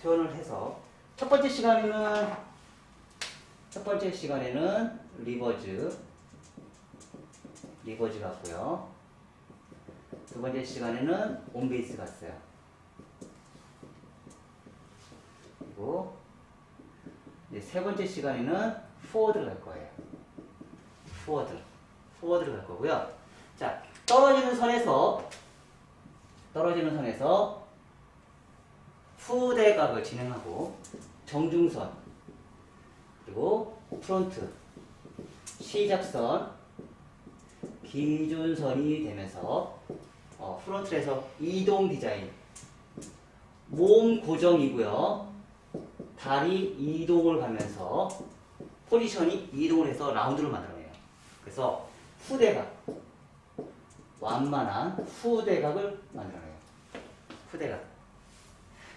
표현을 해서 첫 번째 시간에는 리버즈 갔고요. 두 번째 시간에는 온베이스 갔어요. 그리고 이제 세 번째 시간에는 포워드를 갈 거예요. 포워드를 갈 거고요. 자, 떨어지는 선에서 후대각을 진행하고 정중선 그리고 프론트 시작선 기준선이 되면서 프론트에서 이동 디자인 몸 고정이고요. 다리 이동을 가면서 포지션이 이동을 해서 라운드를 만들어내요. 그래서 후대각 완만한 후대각을 만들어내요. 후대각.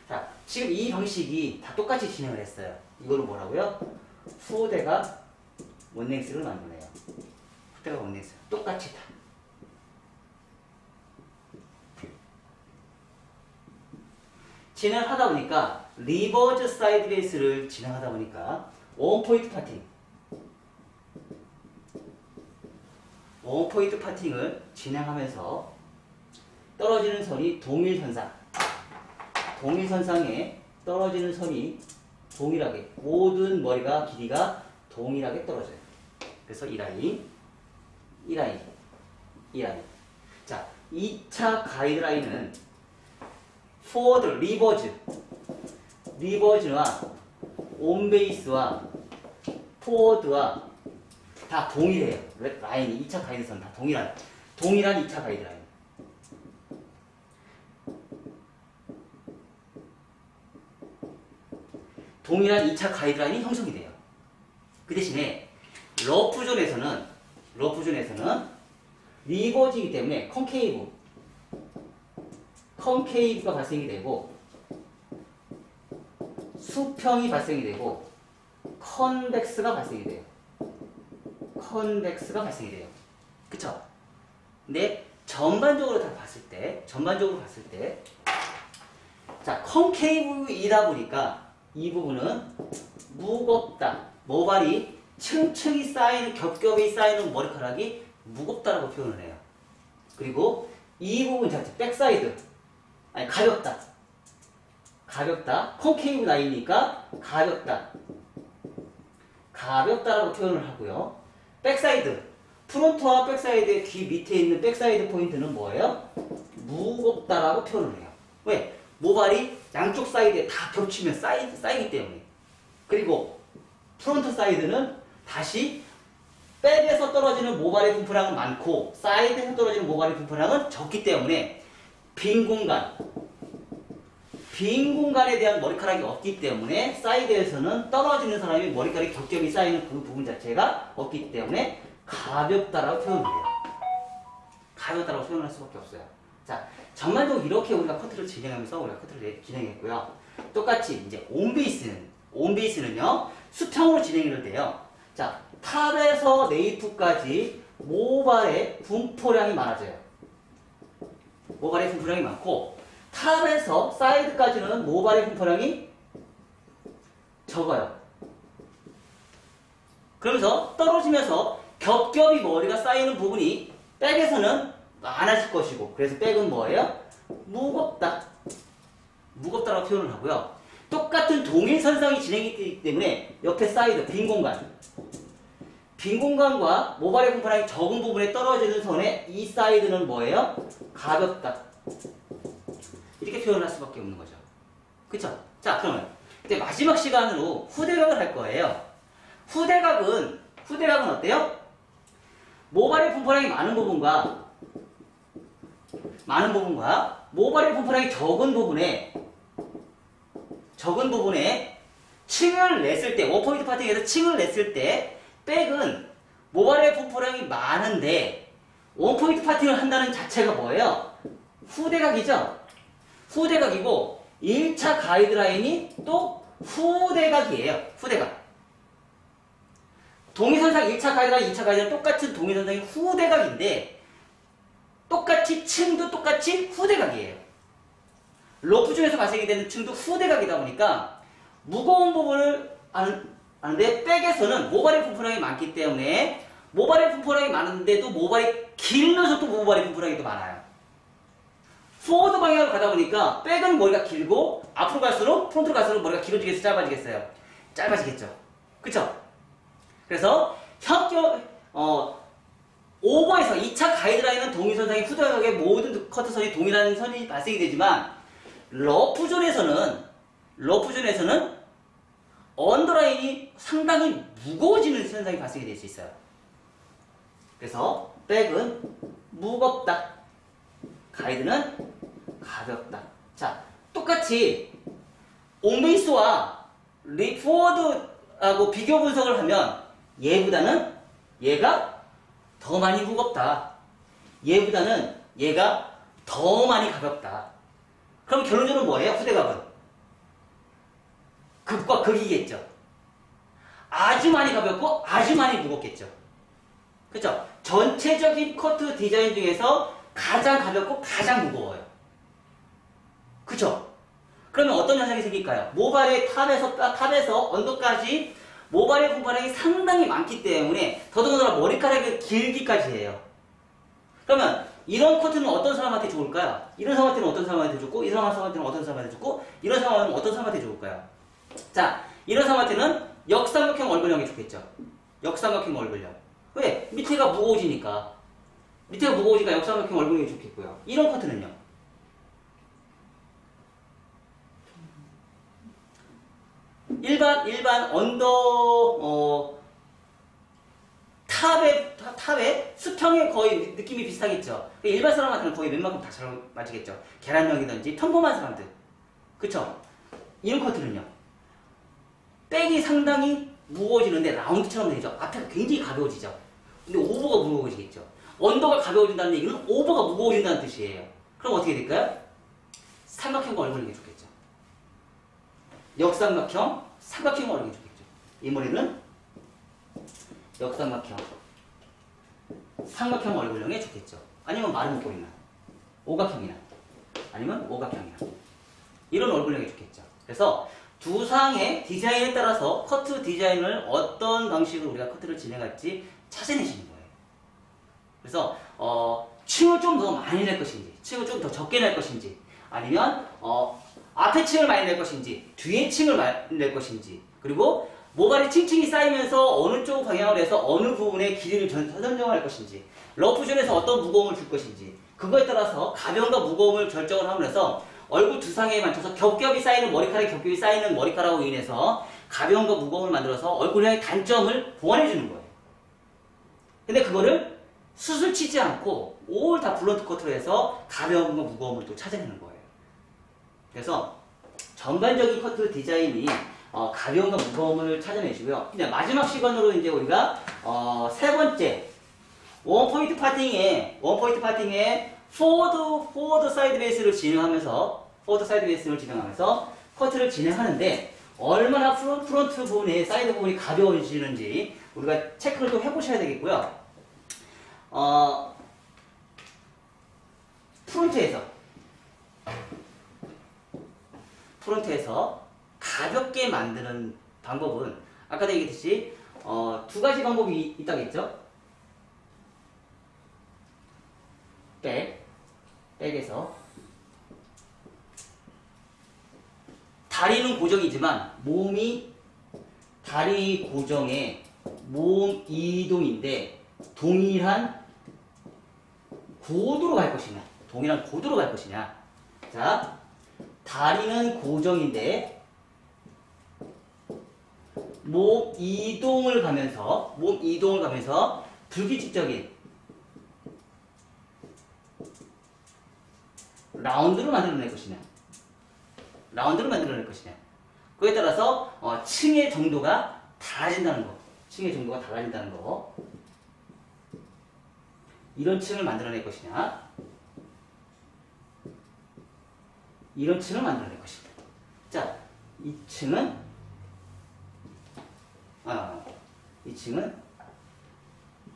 자, 지금 이 방식이 다 똑같이 진행을 했어요. 이거는 뭐라고요? 후대각 원랭스를 만들어내요. 후대각 원랭스 똑같이 다. 진행하다 보니까 리버즈 사이드 레이스를 진행하다 보니까 원포인트 파팅을 진행하면서 떨어지는 선이 동일선상에 떨어지는 선이 동일하게 모든 머리가 길이가 동일하게 떨어져요. 그래서 이 라인. 자, 2차 가이드라인은 포워드, 리버즈와 온베이스와 포워드와 다 동일해요. 라인이 2차 가이드선 다 동일한 2차 가이드라인. 동일한 2차 가이드라인이 형성이 돼요. 그 대신에 러프존에서는 리버즈이기 때문에 컨케이브가 발생이 되고 수평이 발생이 되고 컨벡스가 발생이 돼요. 그쵸? 근데 전반적으로 봤을 때 자, 컨케이브이다 보니까 이 부분은 무겁다. 모발이 층층이 쌓이는 겹겹이 쌓이는 머리카락이 무겁다라고 표현을 해요. 그리고 이 부분 자체 백사이드 가볍다. 컨케이브 라인이니까 가볍다라고 표현을 하고요. 백사이드 프론트와 백사이드의 귀 밑에 있는 백사이드 포인트는 뭐예요? 무겁다라고 표현을 해요. 왜? 모발이 양쪽 사이드에 다 겹치면 쌓이기 때문에. 그리고 프론트 사이드는 다시 백에서 떨어지는 모발의 분포량은 많고 사이드에서 떨어지는 모발의 분포량은 적기 때문에 빈 공간에 대한 머리카락이 없기 때문에 사이드에서는 떨어지는 사람이 머리카락이 겹겹이 쌓이는 그 부분 자체가 없기 때문에 가볍다라고 표현을 해요. 가볍다라고 표현할 수밖에 없어요. 자, 전반적으로 이렇게 우리가 커트를 진행하면서 우리가 커트를 진행했고요. 똑같이 이제 온베이스는요 수평으로 진행이 돼요. 자, 탑에서 네이프까지 모발의 분포량이 많아져요. 모발의 분포량이 많고 탑에서 사이드까지는 모발의 분포량이 적어요. 그러면서 떨어지면서 겹겹이 머리가 쌓이는 부분이 백에서는 많아질 것이고 그래서 백은 뭐예요? 무겁다라고 표현을 하고요. 똑같은 동일선상이 진행이 되기 때문에 옆에 사이드 빈 공간과 모발의 분포량이 적은 부분에 떨어지는 선에 이 사이드는 뭐예요? 가볍다. 이렇게 표현할 수밖에 없는 거죠. 그쵸? 자, 그러면 이제 마지막 시간으로 후대각을 할 거예요. 후대각은 어때요? 모발의 분포량이 많은 부분과 모발의 분포량이 적은 부분에 층을 냈을 때, 원포인트 파팅에서 층을 냈을 때 백은 모발의 분포량이 많은데 원포인트 파팅을 한다는 자체가 뭐예요? 후대각이죠? 후대각이고 1차 가이드라인이 또 후대각이에요. 후대각. 동일선상 1차 가이드라인, 2차 가이드라인 똑같은 동일선상이 후대각인데 똑같이 층도 똑같이 후대각이에요. 러프 중에서 발생이 되는 층도 후대각이다 보니까 무거운 부분을 하는데 백에서는 모발의 분포량이 많기 때문에 모발의 분포량이 많은데도 모발이 길면서 또 모발의 분포량이 더 많아요. 포워드 방향으로 가다 보니까 백은 머리가 길고 앞으로 갈수록 프론트로 갈수록 머리가 길어지겠어요? 짧아지겠어요? 짧아지겠죠. 그쵸? 그래서 오버에서 2차 가이드라인은 동일선상의 후대각의 모든 커트선이 동일한 선이 발생이 되지만 러프존에서는 언더라인이 상당히 무거워지는 현상이 발생이 될 수 있어요. 그래서 백은 무겁다. 가이드는 가볍다. 자, 똑같이 온베이스와 포워드하고 비교 분석을 하면 얘가 더 많이 무겁다. 얘보다는 얘가 더 많이 가볍다. 그럼 결론적으로 뭐예요? 후대각은 극과 극이겠죠. 아주 많이 가볍고 아주 많이 무겁겠죠. 그렇죠? 전체적인 커트 디자인 중에서 가장 가볍고 가장 무거워요. 그렇죠? 그러면 어떤 현상이 생길까요? 모발의 탑에서 언더까지 모발의 분포량이 상당히 많기 때문에 더더군다나 머리카락이 길기까지 해요. 그러면 이런 커트는 어떤 사람한테 좋을까요? 이런 사람한테는 어떤 사람한테 좋고, 이 사람한테는 어떤 사람한테 좋고, 이런 사람한테는 어떤 사람한테 좋을까요? 자, 이런 사람한테는 역삼각형 얼굴형이 좋겠죠. 역삼각형 얼굴형. 왜? 밑에가 무거워지니까. 역삼각형 얼굴형이 좋겠고요. 이런 커트는요? 일반 언더 탑의 수평에 거의 느낌이 비슷하겠죠. 일반 사람한테는 거의 웬만큼 다 잘 맞으겠죠. 계란형이든지 평범한 사람들. 그쵸? 이런 커트는요. 백이 상당히 무거워지는데 라운드처럼 되죠. 앞에가 굉장히 가벼워지죠. 근데 오버가 무거워지겠죠. 언더가 가벼워진다는 얘기는 오버가 무거워진다는 뜻이에요. 그럼 어떻게 될까요? 삼각형 얼굴형이 좋겠죠. 역삼각형, 삼각형 얼굴형이 좋겠죠. 이 머리는 역삼각형, 삼각형 얼굴형에 좋겠죠. 아니면 마른 목걸이나 오각형이나 아니면 오각형이나 이런 얼굴형에 좋겠죠. 그래서 두 상의 디자인에 따라서 커트 디자인을 어떤 방식으로 우리가 커트를 진행할지 찾아내시는 거예요. 그래서 층을 좀 더 많이 낼 것인지, 층을 좀 더 적게 낼 것인지, 아니면 앞에 층을 많이 낼 것인지, 뒤에 층을 많이 낼 것인지, 그리고 모발이 층층이 쌓이면서 어느 쪽 방향으로 해서 어느 부분에 길이를 선정할 것인지, 러프존에서 어떤 무거움을 줄 것인지, 그거에 따라서 가벼움과 무거움을 결정을 하면서 얼굴 두 상에 맞춰서 머리카락이 쌓이는 머리카락으로 인해서 가벼움과 무거움을 만들어서 얼굴형의 단점을 보완해주는 거예요. 근데 그거를 수술 치지 않고 올 다 블런트 커트로 해서 가벼움과 무거움을 또 찾아내는 거예요. 그래서 전반적인 커트 디자인이 가벼움과 무거움을 찾아내시고요. 이제 마지막 시간으로 이제 우리가 세 번째 원포인트 파팅에 포워드 사이드 베이스를 진행하면서 커트를 진행하는데 얼마나 프론트 부분이 사이드 부분이 가벼워지는지 우리가 체크를 좀 해보셔야 되겠고요. 프론트에서 가볍게 만드는 방법은 아까도 얘기했듯이 두 가지 방법이 있다고 했죠. 백에서 다리는 고정이지만 다리 고정의 몸 이동인데 동일한 고도로 갈 것이냐. 자, 다리는 고정인데 몸 이동을 가면서 불규칙적인 라운드를 만들어낼 것이냐. 그에 따라서 층의 정도가 달라진다는 거. 이런 층을 만들어낼 것이냐. 이런 층을 만들어낼 것이냐. 자, 이 층은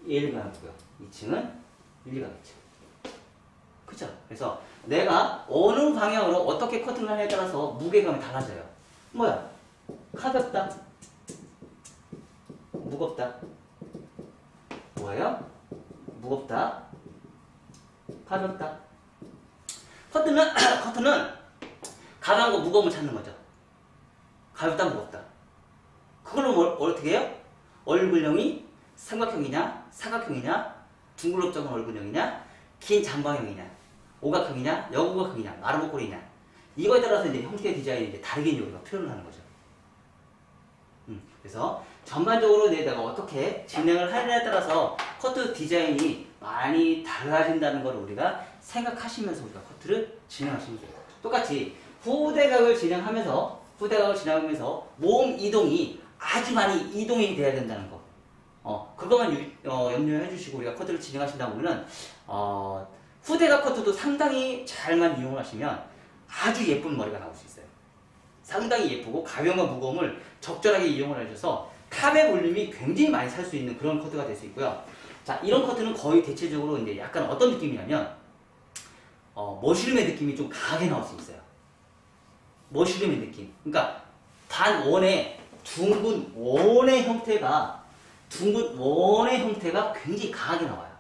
1가고요. 2층은 1가겠죠. 그죠? 그래서 내가 어느 방향으로 어떻게 커팅을 하냐에 따라서 무게감이 달라져요. 뭐야? 가볍다. 무겁다. 뭐예요? 무겁다. 가볍다. 커트는 커트는 가벼운 거 무거움을 찾는 거죠. 가볍다 무겁다. 그걸로 어떻게 해요? 얼굴형이 삼각형이냐 사각형이냐 둥글럽적인 얼굴형이냐 긴 잠방형이냐 오각형이냐 역오각형이냐 마름모꼴이냐 이거에 따라서 이제 형태 디자인이 이제 다르게 우리가 표현을 하는 거죠. 그래서 전반적으로 내가 어떻게 진행을 하느냐에 따라서 커트 디자인이 많이 달라진다는 걸 우리가 생각하시면서 우리가 커트를 진행하시면 돼요. 똑같이 후대각을 진행하면서 몸 이동이 아주 많이 이동이 돼야 된다는 거. 그것만 염려해 주시고 우리가 커트를 진행하신다 보면은 후대각 커트도 상당히 잘만 이용을 하시면 아주 예쁜 머리가 나올 수 있어요. 상당히 예쁘고 가벼움과 무거움을 적절하게 이용을 해줘서 탑의 볼륨이 굉장히 많이 살 수 있는 그런 커트가 될 수 있고요. 자, 이런 커트는 거의 대체적으로 이제 약간 어떤 느낌이냐면 머쉬룸의 느낌이 좀 강하게 나올 수 있어요. 머쉬룸의 느낌. 그러니까 단원의 둥근 원의 형태가 굉장히 강하게 나와요.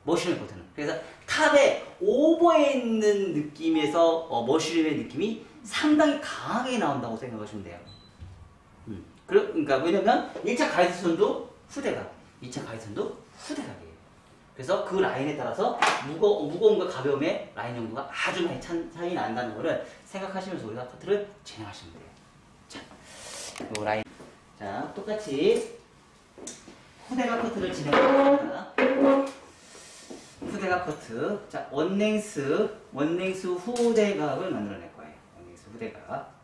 머쉬룸의 커트는. 그래서 탑에 오버해 있는 느낌에서 머쉬룸의 느낌이 상당히 강하게 나온다고 생각하시면 돼요. 그러니까 왜냐면 1차 가이드선도 후대각, 2차 가이드선도 후대각이에요. 그래서 그 라인에 따라서 무거움과 가벼움의 라인 정도가 아주 많이 차이 난다는 거를 생각하시면서 우리가 커트를 진행하시면 돼요. 자, 요 라인. 자, 똑같이 후대각 커트를 진행합니다. 후대각 커트. 자, 원랭스 후대각을 만들어낼 거예요. 원랭스 후대각.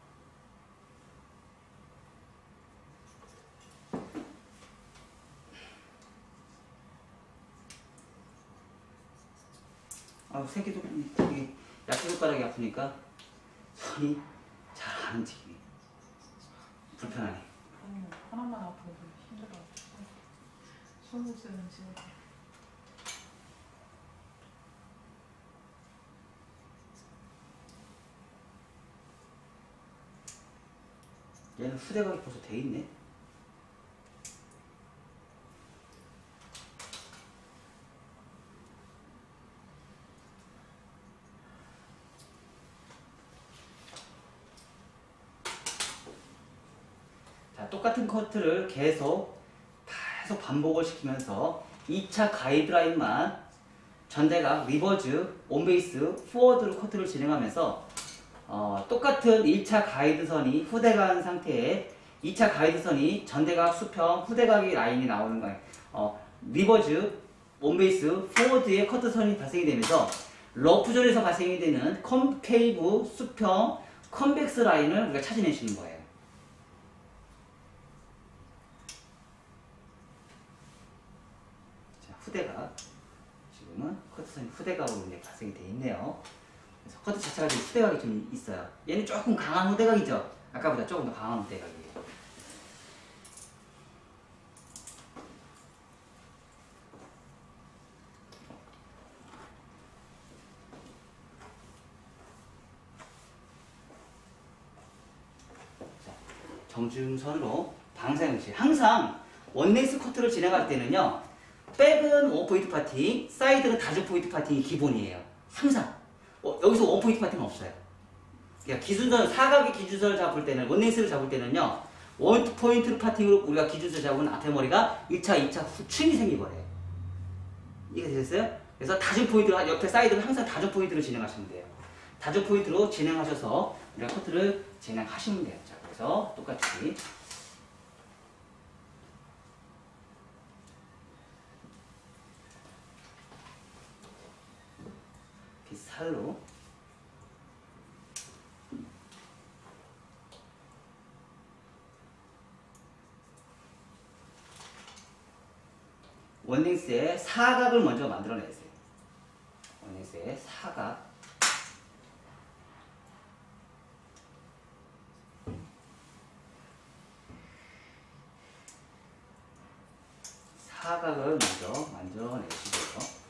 새끼도 되게 약지 손가락이 아프니까 손이 잘 안 움직이네. 불편하네. 하나만 아파도 힘들어. 손을 쓰는 지금. 얘는 후대각이 벌써 돼 있네. 똑같은 커트를 계속 반복을 시키면서 2차 가이드라인만 전대각, 리버즈, 온베이스, 포워드로 커트를 진행하면서 똑같은 1차 가이드선이 후대각 상태에 2차 가이드선이 전대각, 수평, 후대각의 라인이 나오는 거예요. 리버즈, 온베이스, 포워드의 커트선이 발생이 되면서 러프존에서 발생이 되는 콘케이브, 수평, 컨벡스 라인을 우리가 찾아내시는 거예요. 후대각. 지금은 커트선이 후대각으로 이제 발생이 되어 있네요. 그래서 커트 자체가 좀 후대각이 좀 있어요. 얘는 조금 강한 후대각이죠. 아까보다 조금 더 강한 후대각이에요. 자, 정중선으로 방사형식. 항상 원넥스 커트를 진행할 때는요. 백은 원포인트 파팅, 사이드는 다주 포인트 파팅이 기본이에요. 항상. 여기서 원포인트 파팅은 없어요. 그러니까 기준선, 사각의 기준선을 잡을 때는, 원넥스를 잡을 때는요, 원포인트 파팅으로 우리가 기준선을 잡으면 앞에 머리가 1차, 2차 후층이 생기버려요. 이해되셨어요? 그래서 다주 포인트를, 옆에 사이드는 항상 다주 포인트로 진행하시면 돼요. 다주 포인트로 진행하셔서 우리가 커트를 진행하시면 돼요. 자, 그래서 똑같이. 비살로 원넥스의 사각을 먼저 만들어내세요. 원넥스의 사각. 사각을 먼저 만들어내시고요.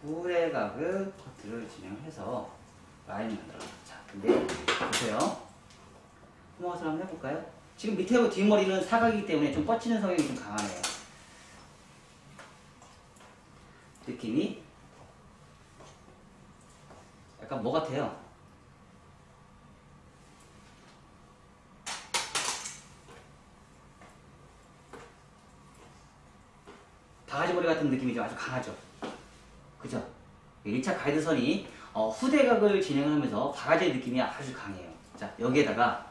후레각을 커트를 진행해서 라인을 만들어. 자, 근데 보세요. 넘어가서 한번 해볼까요? 지금 밑에하고 뒷머리는 사각이기 때문에 좀 뻗치는 성향이 좀 강하네요. 느낌이 약간 뭐 같아요? 바가지머리 같은 느낌이 좀 아주 강하죠? 그죠? 1차 가이드선이 후대각을 진행하면서 바가지 느낌이 아주 강해요. 자, 여기에다가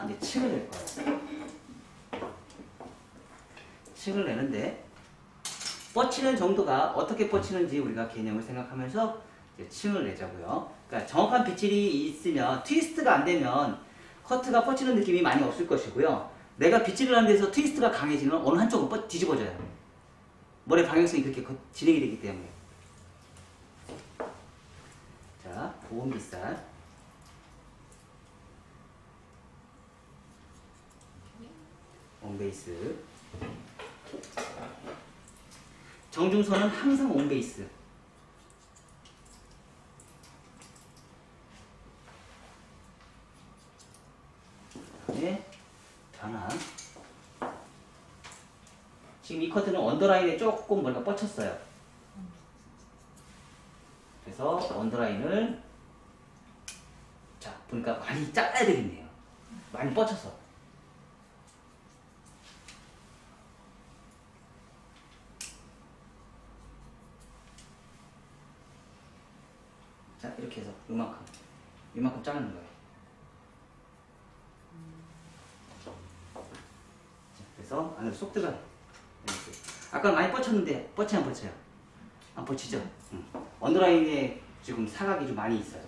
이제 층을 낼 거예요. 층을 내는데 뻗치는 정도가 어떻게 뻗치는지 우리가 개념을 생각하면서 이제 층을 내자고요. 그러니까 정확한 빗질이 있으면 트위스트가 안 되면 커트가 뻗치는 느낌이 많이 없을 것이고요. 내가 빗질을 하는 데서 트위스트가 강해지면 어느 한쪽은 뒤집어져요. 머리 방향성이 그렇게 진행이 되기 때문에. 자, 보온 빗살. 온베이스. 정중선은 항상 온베이스. 그다음에 변환. 지금 이 커트는 언더라인에 조금 머리가 뻗쳤어요. 그래서 언더라인을 자 보니까 많이 잘라야 되겠네요. 많이 뻗쳐서. 자 이렇게 해서 이만큼 자르는 거예요. 자, 그래서 안으로 쏙 들어가요. 아까 많이 뻗쳤는데 뻗치 안 뻗쳐요? 안 뻗치죠? 언더라인에 지금 사각이 좀 많이 있어요.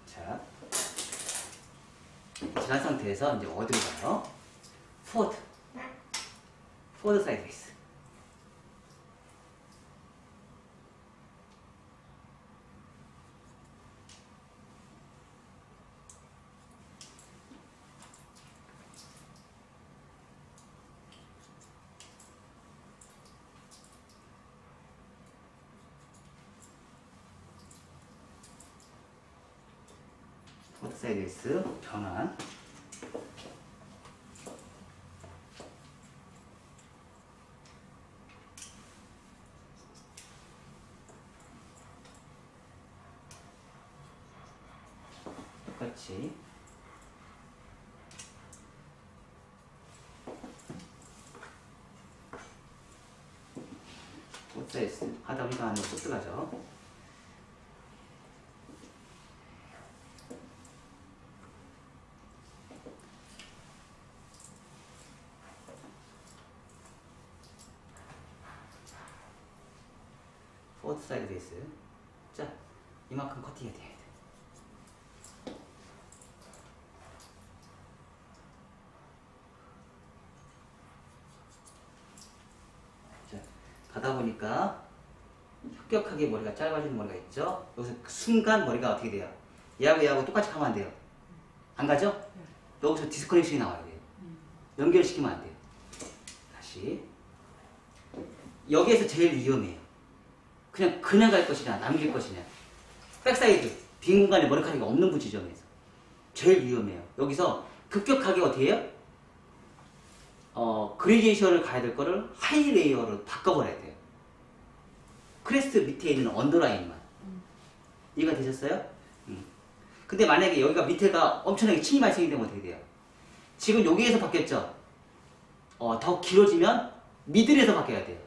자, 지난 상태에서 이제 어디로 가요? 포워드 사이드 베이스. 포워드 사이드 베이스 변환. 똑같이 포트사이즈 하다 보니까 안으로 쏙 들어가죠. 포트사이드 베이스. 자, 이만큼 커팅해야 돼요. 가다 보니까 혁격하게 머리가 짧아지는 머리가 있죠. 여기서 그 순간 머리가 어떻게 돼요? 얘하고 똑같이 가면 안 돼요. 안 가죠? 여기서 디스커넥션이 나와야 돼요. 연결시키면 안 돼요. 다시 여기에서 제일 위험해요. 그냥 갈 것이냐 남길 것이냐. 백사이드 빈 공간에 머리카락이 없는 부지점에서 제일 위험해요. 여기서 급격하게 어떻게 해요? 그레디에이션을 가야 될 거를 하이 레이어로 바꿔버려야 돼요. 크레스트 밑에 있는 언더라인만. 이해가 되셨어요? 근데 만약에 여기가 밑에가 엄청나게 층이 발생이 되면 어떻게 돼요? 지금 여기에서 바뀌었죠? 더 길어지면 미들에서 바뀌어야 돼요.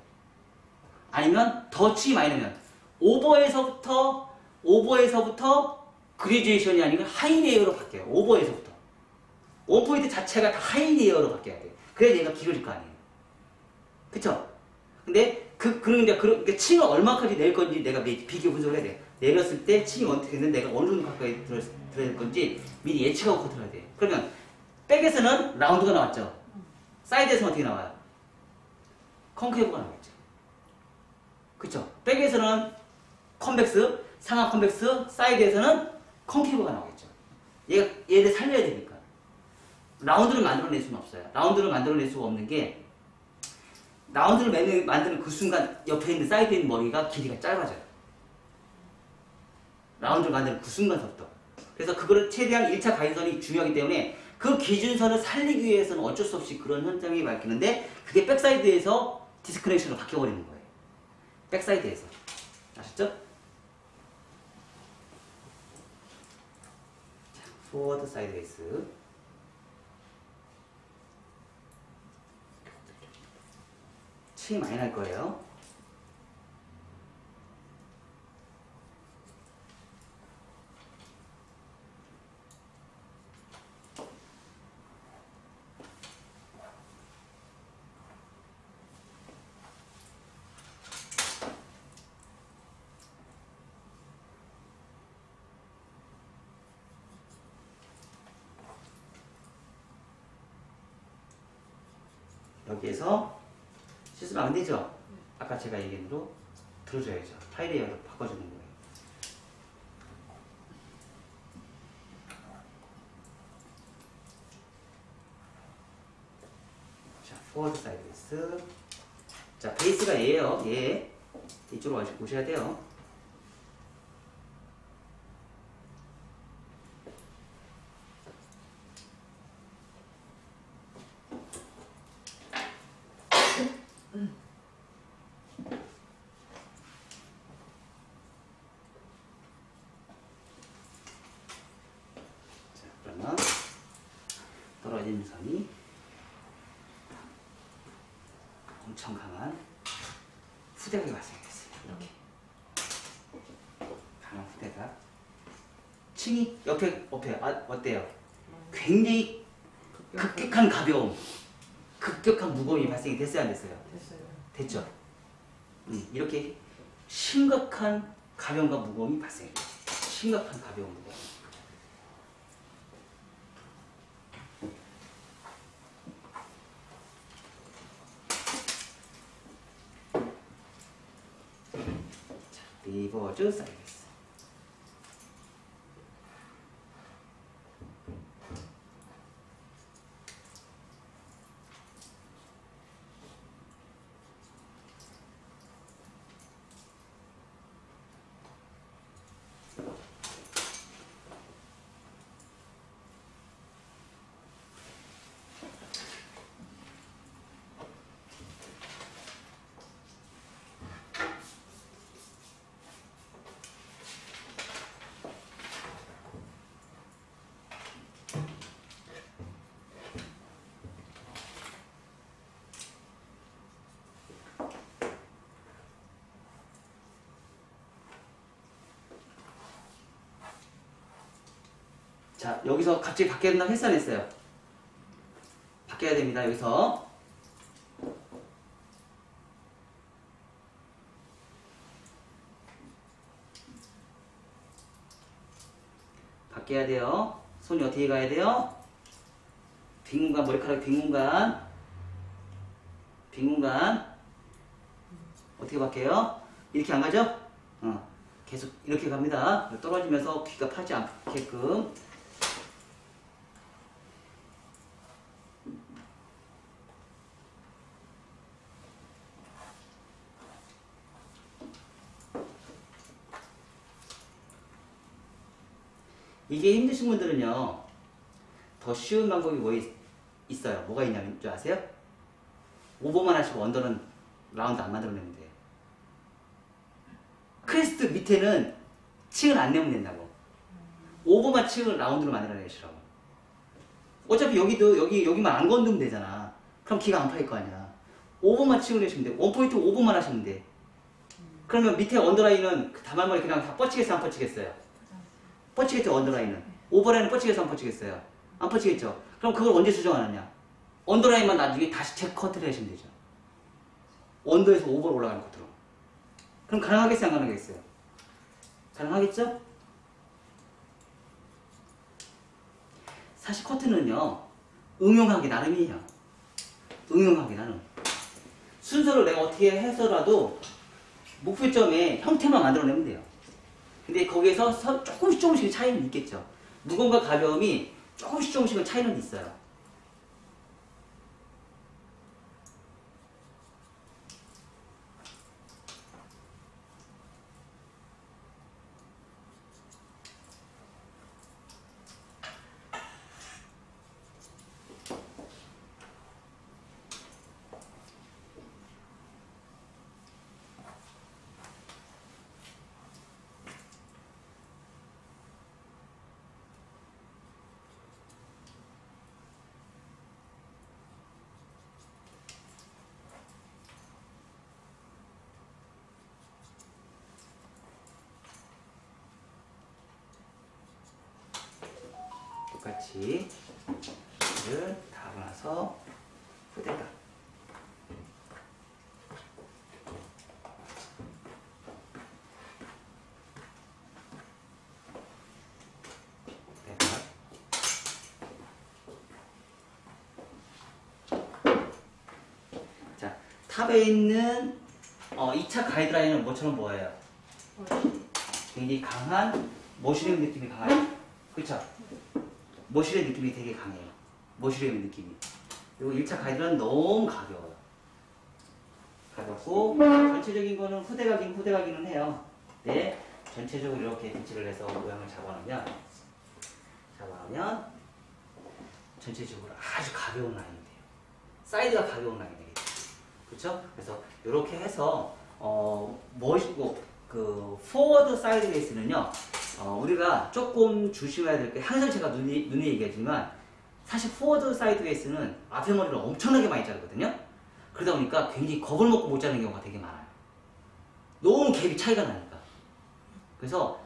아니면 더 층이 많이 나면 오버에서부터 그레디에이션이 아니면 하이 레이어로 바뀌어요. 오버에서부터. 원포인트 자체가 다 하이 레이어로 바뀌어야 돼요. 그래야 얘가 길어질 거 아니에요. 그쵸? 근데 그러니까 층을 얼마까지 낼 건지 내가 비교 분석을 해야 돼. 내렸을 때 층이 어떻게 됐는데 내가 어느 정도 가까이 들어야 될 건지 미리 예측하고 커트를 해야 돼. 그러면 백에서는 라운드가 나왔죠. 사이드에서는 어떻게 나와요? 컨케이브가 나오겠죠. 그쵸? 백에서는 컨벡스, 상하 컨벡스, 사이드에서는 컨케이브가 나오겠죠. 얘를 살려야 되니까. 라운드를 만들어낼 수는 없어요. 라운드를 만들어낼 수가 없는 게 라운드를 만드는 그 순간 옆에 있는 사이드에 있는 머리가 길이가 짧아져요. 라운드를 만드는 그 순간부터. 그래서 그거를 최대한 1차 가이드선이 중요하기 때문에 그 기준선을 살리기 위해서는 어쩔 수 없이 그런 현상이 밝히는데 그게 백사이드에서 디스커넥션으로 바뀌어버리는 거예요. 백사이드에서. 아셨죠? 자, 포워드 사이드 베이스. 치 많이 날 거예요. 여기에서 실수하면 안 되죠? 아까 제가 얘기한 대로 들어줘야죠. 타이레이어로 바꿔주는 거예요. 자, 포워드 사이드 베이스. 자, 베이스가 얘예요. 얘. 이쪽으로 오셔야 돼요. 떨어지는 선이 엄청 강한 후대가 발생했어요. 이렇게 강한 후대가 층이 옆에 어때요? 굉장히 급격한 가벼움, 급격한 무거움이 발생이 됐어요, 안 됐어요? 됐어요. 됐죠? 이렇게 심각한 가벼움과 무거움이 발생해요. 심각한 가벼움, 무거움. 리버즈 사이드 베이스. 자, 여기서 갑자기 바뀌어야 된다고 했어, 안 했어요? 바뀌어야 됩니다, 여기서. 바뀌어야 돼요. 손이 어떻게 가야 돼요? 빈 공간, 머리카락 빈 공간. 빈 공간. 어떻게 바뀌어요? 이렇게 안 가죠? 계속 이렇게 갑니다. 떨어지면서 귀가 파지 않게끔. 이게 힘드신 분들은요, 더 쉬운 방법이 있어요. 뭐가 있냐면, 줄 아세요? 오버만 하시고 언더는 라운드 안 만들어내면 돼요. 크레스트 밑에는 층을 안 내면 된다고. 오버만 층을 라운드로 만들어내시라고. 어차피 여기만 안 건드면 되잖아. 그럼 기가 안 파일 거 아니야. 오버만 층을 내시면 돼. 원포인트 오버만 하시면 돼. 그러면 밑에 언더라인은 다말머리 그냥 다 뻗치겠어요, 안 뻗치겠어요? 뻗치겠죠, 언더라인은. 오버라인은 뻗치겠어, 안 뻗치겠어요? 안 뻗치겠죠? 그럼 그걸 언제 수정하느냐? 언더라인만 나중에 다시 체크 커트를 하시면 되죠. 언더에서 오버로 올라가는 커트로. 그럼 가능하겠어요, 안 가능하겠어요? 가능하겠죠? 사실 커트는요, 응용하기 나름이에요. 응용하기 나름. 순서를 내가 어떻게 해서라도 목표점의 형태만 만들어내면 돼요. 근데 거기에서 조금씩 차이는 있겠죠. 무거움과 가벼움이 조금씩은 차이는 있어요. 똑같이 이를 다 하고 나서 후대각. 자, 탑에 있는 2차 가이드라인은 뭐처럼 보여요? 굉장히 강한 모시렘 느낌이 강하죠? 그쵸? 모시렘 느낌이 되게 강해요. 모시렘 느낌이. 그리고 1차 가이드라인은 너무 가벼워요. 가볍고 전체적인 거는 후대각이는 해요. 네, 전체적으로 이렇게 빗질을 해서 모양을 잡아놓으면 전체적으로 아주 가벼운 라인이 돼요. 사이드가 가벼운 라인이 되겠죠. 그렇죠? 그래서 이렇게 해서 멋있고 그 포워드 사이드 베이스는요, 우리가 조금 조심해야 될 게, 항상 제가 눈에 얘기하지만 사실 포워드 사이드 베이스는 앞에 머리를 엄청나게 많이 자르거든요. 그러다 보니까 굉장히 겁을 먹고 못 자르는 경우가 되게 많아요. 너무 갭이 차이가 나니까. 그래서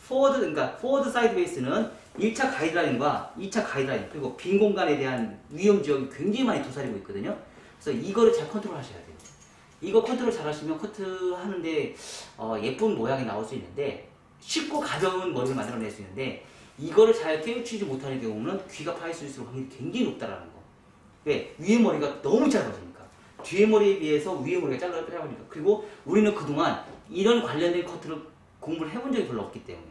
그러니까 포워드 사이드 베이스는 1차 가이드라인과 2차 가이드라인, 그리고 빈 공간에 대한 위험 지역이 굉장히 많이 도사리고 있거든요. 그래서 이거를 잘 컨트롤 하셔야 돼요. 이거 컨트롤 잘 하시면 커트 하는데 예쁜 모양이 나올 수 있는데, 쉽고 가벼운 머리를 만들어낼 수 있는데, 이거를 잘 깨우치지 못하는 경우는 귀가 파일 수 있을 확률이 굉장히 높다라는 거. 왜? 위에 머리가 너무 짧아지니까. 뒤에 머리에 비해서 위에 머리가 짧아지니까. 그리고 우리는 그동안 이런 관련된 커트를 공부를 해본 적이 별로 없기 때문에,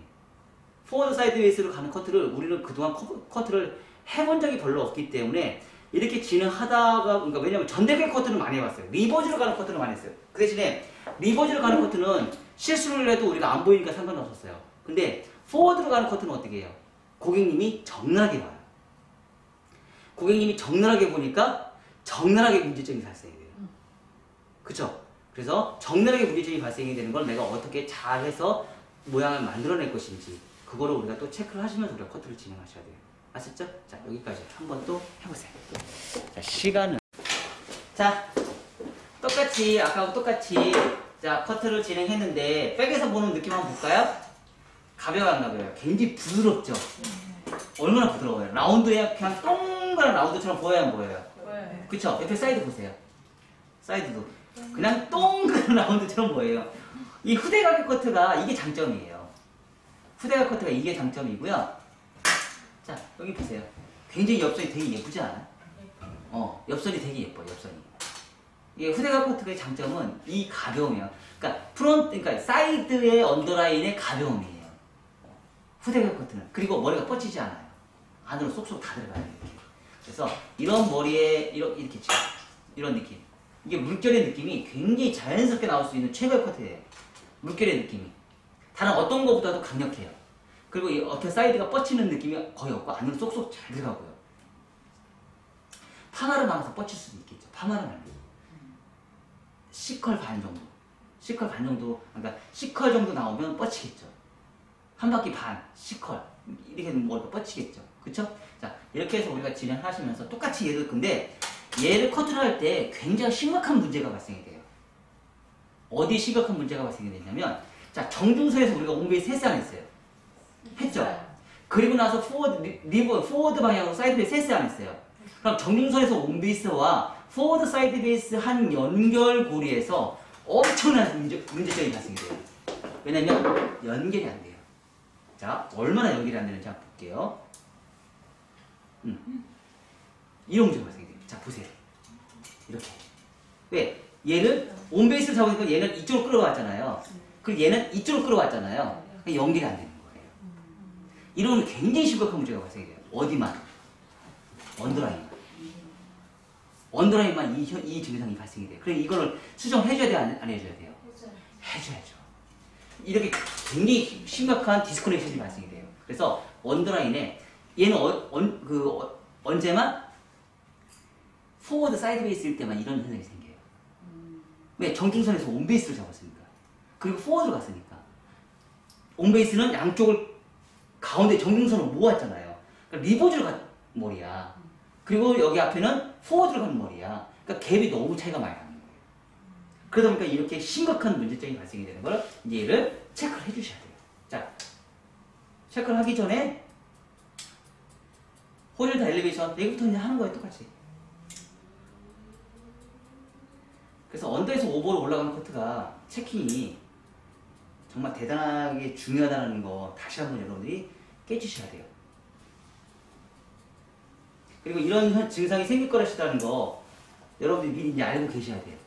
포워드 사이드 베이스로 가는 커트를 우리는 그동안 커트를 해본 적이 별로 없기 때문에 이렇게 진행하다가, 그러니까 왜냐면 전대계 커트는 많이 해봤어요. 리버즈로 가는 커트는 많이 했어요. 그 대신에 리버즈로 가는 커트는 실수를 해도 우리가 안 보이니까 상관없었어요. 근데 포워드로 가는 커트는 어떻게 해요? 고객님이 적나라하게 봐요. 고객님이 적나라하게 보니까 적나라하게 문제점이 발생이 돼요. 그쵸? 그래서 적나라하게 문제점이 발생이 되는 걸 내가 어떻게 잘해서 모양을 만들어낼 것인지, 그거를 우리가 또 체크를 하시면서 우리가 커트를 진행하셔야 돼요. 아셨죠? 자, 여기까지 한번 또 해보세요. 자, 시간은. 자, 똑같이, 아까하고 똑같이, 자, 커트를 진행했는데, 백에서 보는 느낌 한번 볼까요? 가벼워요, 안 가벼워요? 굉장히 부드럽죠? 얼마나 부드러워요? 라운드에 그냥 동그란 라운드처럼 보여요, 안 보여요? 네. 그쵸? 옆에 사이드 보세요. 사이드도. 그냥 동그란 라운드처럼 보여요. 이 후대각의 커트가 이게 장점이에요. 후대각 커트가 이게 장점이고요. 자, 여기 보세요. 굉장히 옆선이 되게 예쁘지 않아요? 옆선이 되게 예뻐요, 옆선이. 이게 후대각 커트의 장점은 이 가벼움이에요. 그러니까 사이드의 언더라인의 가벼움이에요. 후대각 커트는. 그리고 머리가 뻗치지 않아요. 안으로 쏙쏙 다 들어가요, 이렇게. 그래서 이런 머리에, 이렇게 치고, 이런 느낌. 이게 물결의 느낌이 굉장히 자연스럽게 나올 수 있는 최고의 커트예요. 물결의 느낌이. 다른 어떤 것보다도 강력해요. 그리고 이 어깨 사이드가 뻗치는 느낌이 거의 없고 안으로 쏙쏙 잘 들어가고요. 파마를 많아서 뻗칠 수도 있겠죠. 파마를 많아서. C컬 반 정도. C컬 반 정도, 그러니까 C컬 정도 나오면 뻗치겠죠. 한 바퀴 반, C컬. 이렇게 머리가 뻗치겠죠. 그쵸? 자, 이렇게 해서 우리가 진행하시면서 똑같이 얘를, 근데 얘를 커트를 할 때 굉장히 심각한 문제가 발생이 돼요. 어디 심각한 문제가 발생이 되냐면, 자, 정중선에서 우리가 홈베이스 헬스 안 했어요. 했죠? 그리고 나서 포워드 방향으로 사이드 베이스 헬스 안 했어요. 그럼 정중선에서 홈베이스와 포워드 사이드 베이스 한 연결고리에서 엄청난 문제점이 발생이 돼요. 왜냐면 연결이 안 돼요. 자, 얼마나 연결이 안 되는지 한번 볼게요. 이런 문제가 발생이 돼요. 자, 보세요. 이렇게. 왜? 얘를 온베이스를 잡으니까 얘는 이쪽으로 끌어왔잖아요. 그리고 얘는 이쪽으로 끌어왔잖아요. 그러니까 연결이 안 되는 거예요. 이러면 굉장히 심각한 문제가 발생이 돼요. 어디만? 언더라인. 언더라인만 이 증상이 발생이 돼요. 그래서 이거를 수정을 해줘야 돼요? 안 해줘야 돼요? 해줘야죠. 이렇게 굉장히 심각한 디스커넥션이 발생이 돼요. 그래서 언더라인에 얘는 언제만? 포워드 사이드 베이스일 때만 이런 현상이 생겨요. 왜? 정중선에서 온베이스를 잡았으니까. 그리고 포워드로 갔으니까. 온베이스는 양쪽을 가운데 정중선으로 모았잖아요. 그러니까 리버즈로 간 머리야. 그리고 여기 앞에는 포워드로 가는 머리야. 그러니까 갭이 너무 차이가 많이 나는 거예요. 그러다 보니까 이렇게 심각한 문제점이 발생이 되는 걸 이제 얘를 체크를 해주셔야 돼요. 자, 체크를 하기 전에 호리존탈 엘리베이션 여기부터 그냥 하는 거예요. 똑같이. 그래서 언더에서 오버로 올라가는 커트가 체킹이 정말 대단하게 중요하다는 거 다시 한번 여러분들이 깨주셔야 돼요. 그리고 이런 증상이 생길 거라시다는 거 여러분들이 미리 이제 알고 계셔야 돼요.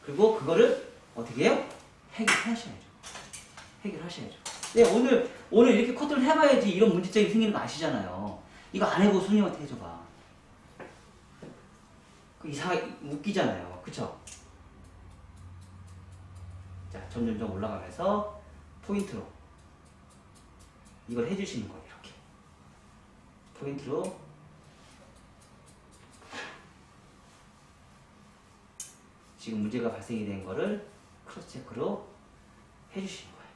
그리고 그거를 어떻게 해요? 해결하셔야죠. 해결하셔야죠. 네, 오늘 이렇게 커트를 해봐야지 이런 문제점이 생기는 거 아시잖아요. 이거 안 해보고 손님한테 해줘봐. 그 이상하게 웃기잖아요. 그쵸? 자, 점점점 올라가면서 포인트로 이걸 해주시는 거예요. 이렇게 포인트로 지금 문제가 발생이 된 거를 크로스 체크로 해주시는 거예요.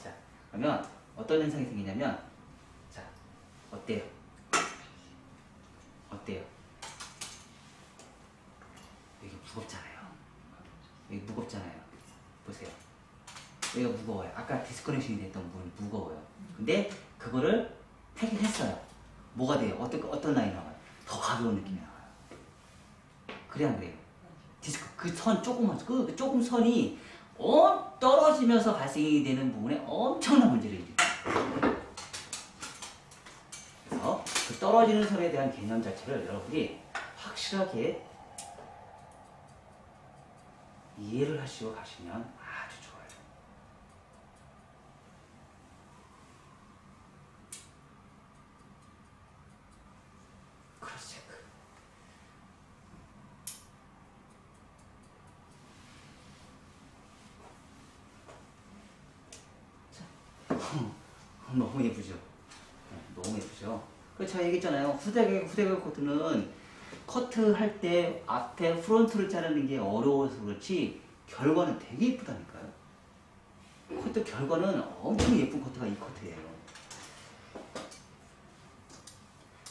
자, 그러면 어떤 현상이 생기냐면, 자, 어때요? 어때요? 여기 무겁잖아요. 여기 무겁잖아요. 보세요. 여기가 무거워요. 아까 디스커넥션이 됐던 부분이 무거워요. 근데 그거를 해결했어요. 뭐가 돼요? 어떤 라인이 나와요? 더 가벼운 느낌이 나와요. 그래 안 그래요? 디스크 그 선 조그만 그 조금 선이 떨어지면서 발생이 되는 부분에 엄청난 문제를 일으켜요. 그래서 그 떨어지는 선에 대한 개념 자체를 여러분이 확실하게 이해를 하시고 가시면 아주 좋아요. 크로스 체크. 너무 예쁘죠? 너무 예쁘죠? 그 제가 얘기했잖아요. 후대각 코트는 커트할 때 앞에 프론트를 자르는 게 어려워서 그렇지 결과는 되게 예쁘다니까요. 커트 결과는 엄청 예쁜 커트가 이 커트예요.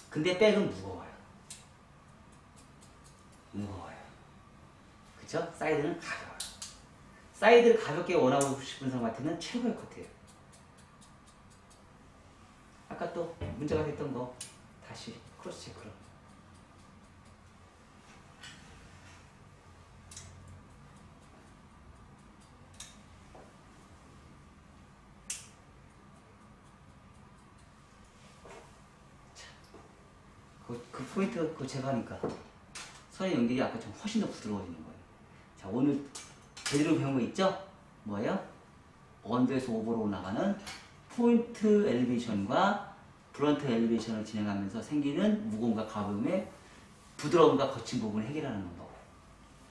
근데 백은 무거워요. 무거워요. 그쵸? 사이드는 가벼워요. 사이드를 가볍게 원하고 싶은 사람한테는 최고의 커트예요. 아까 또 문제가 됐던 거 다시 크로스 체크로. 자, 그 포인트 그거 제가 하니까 선의 연결이 아까처럼 훨씬 더 부드러워지는 거예요. 자, 오늘 제대로 배운 거 있죠? 뭐예요? 언더에서 오버로 나가는 포인트 엘리베이션과 브런트 엘리베이션을 진행하면서 생기는 무거움과 가벼움의 부드러움과 거친 부분을 해결하는 법.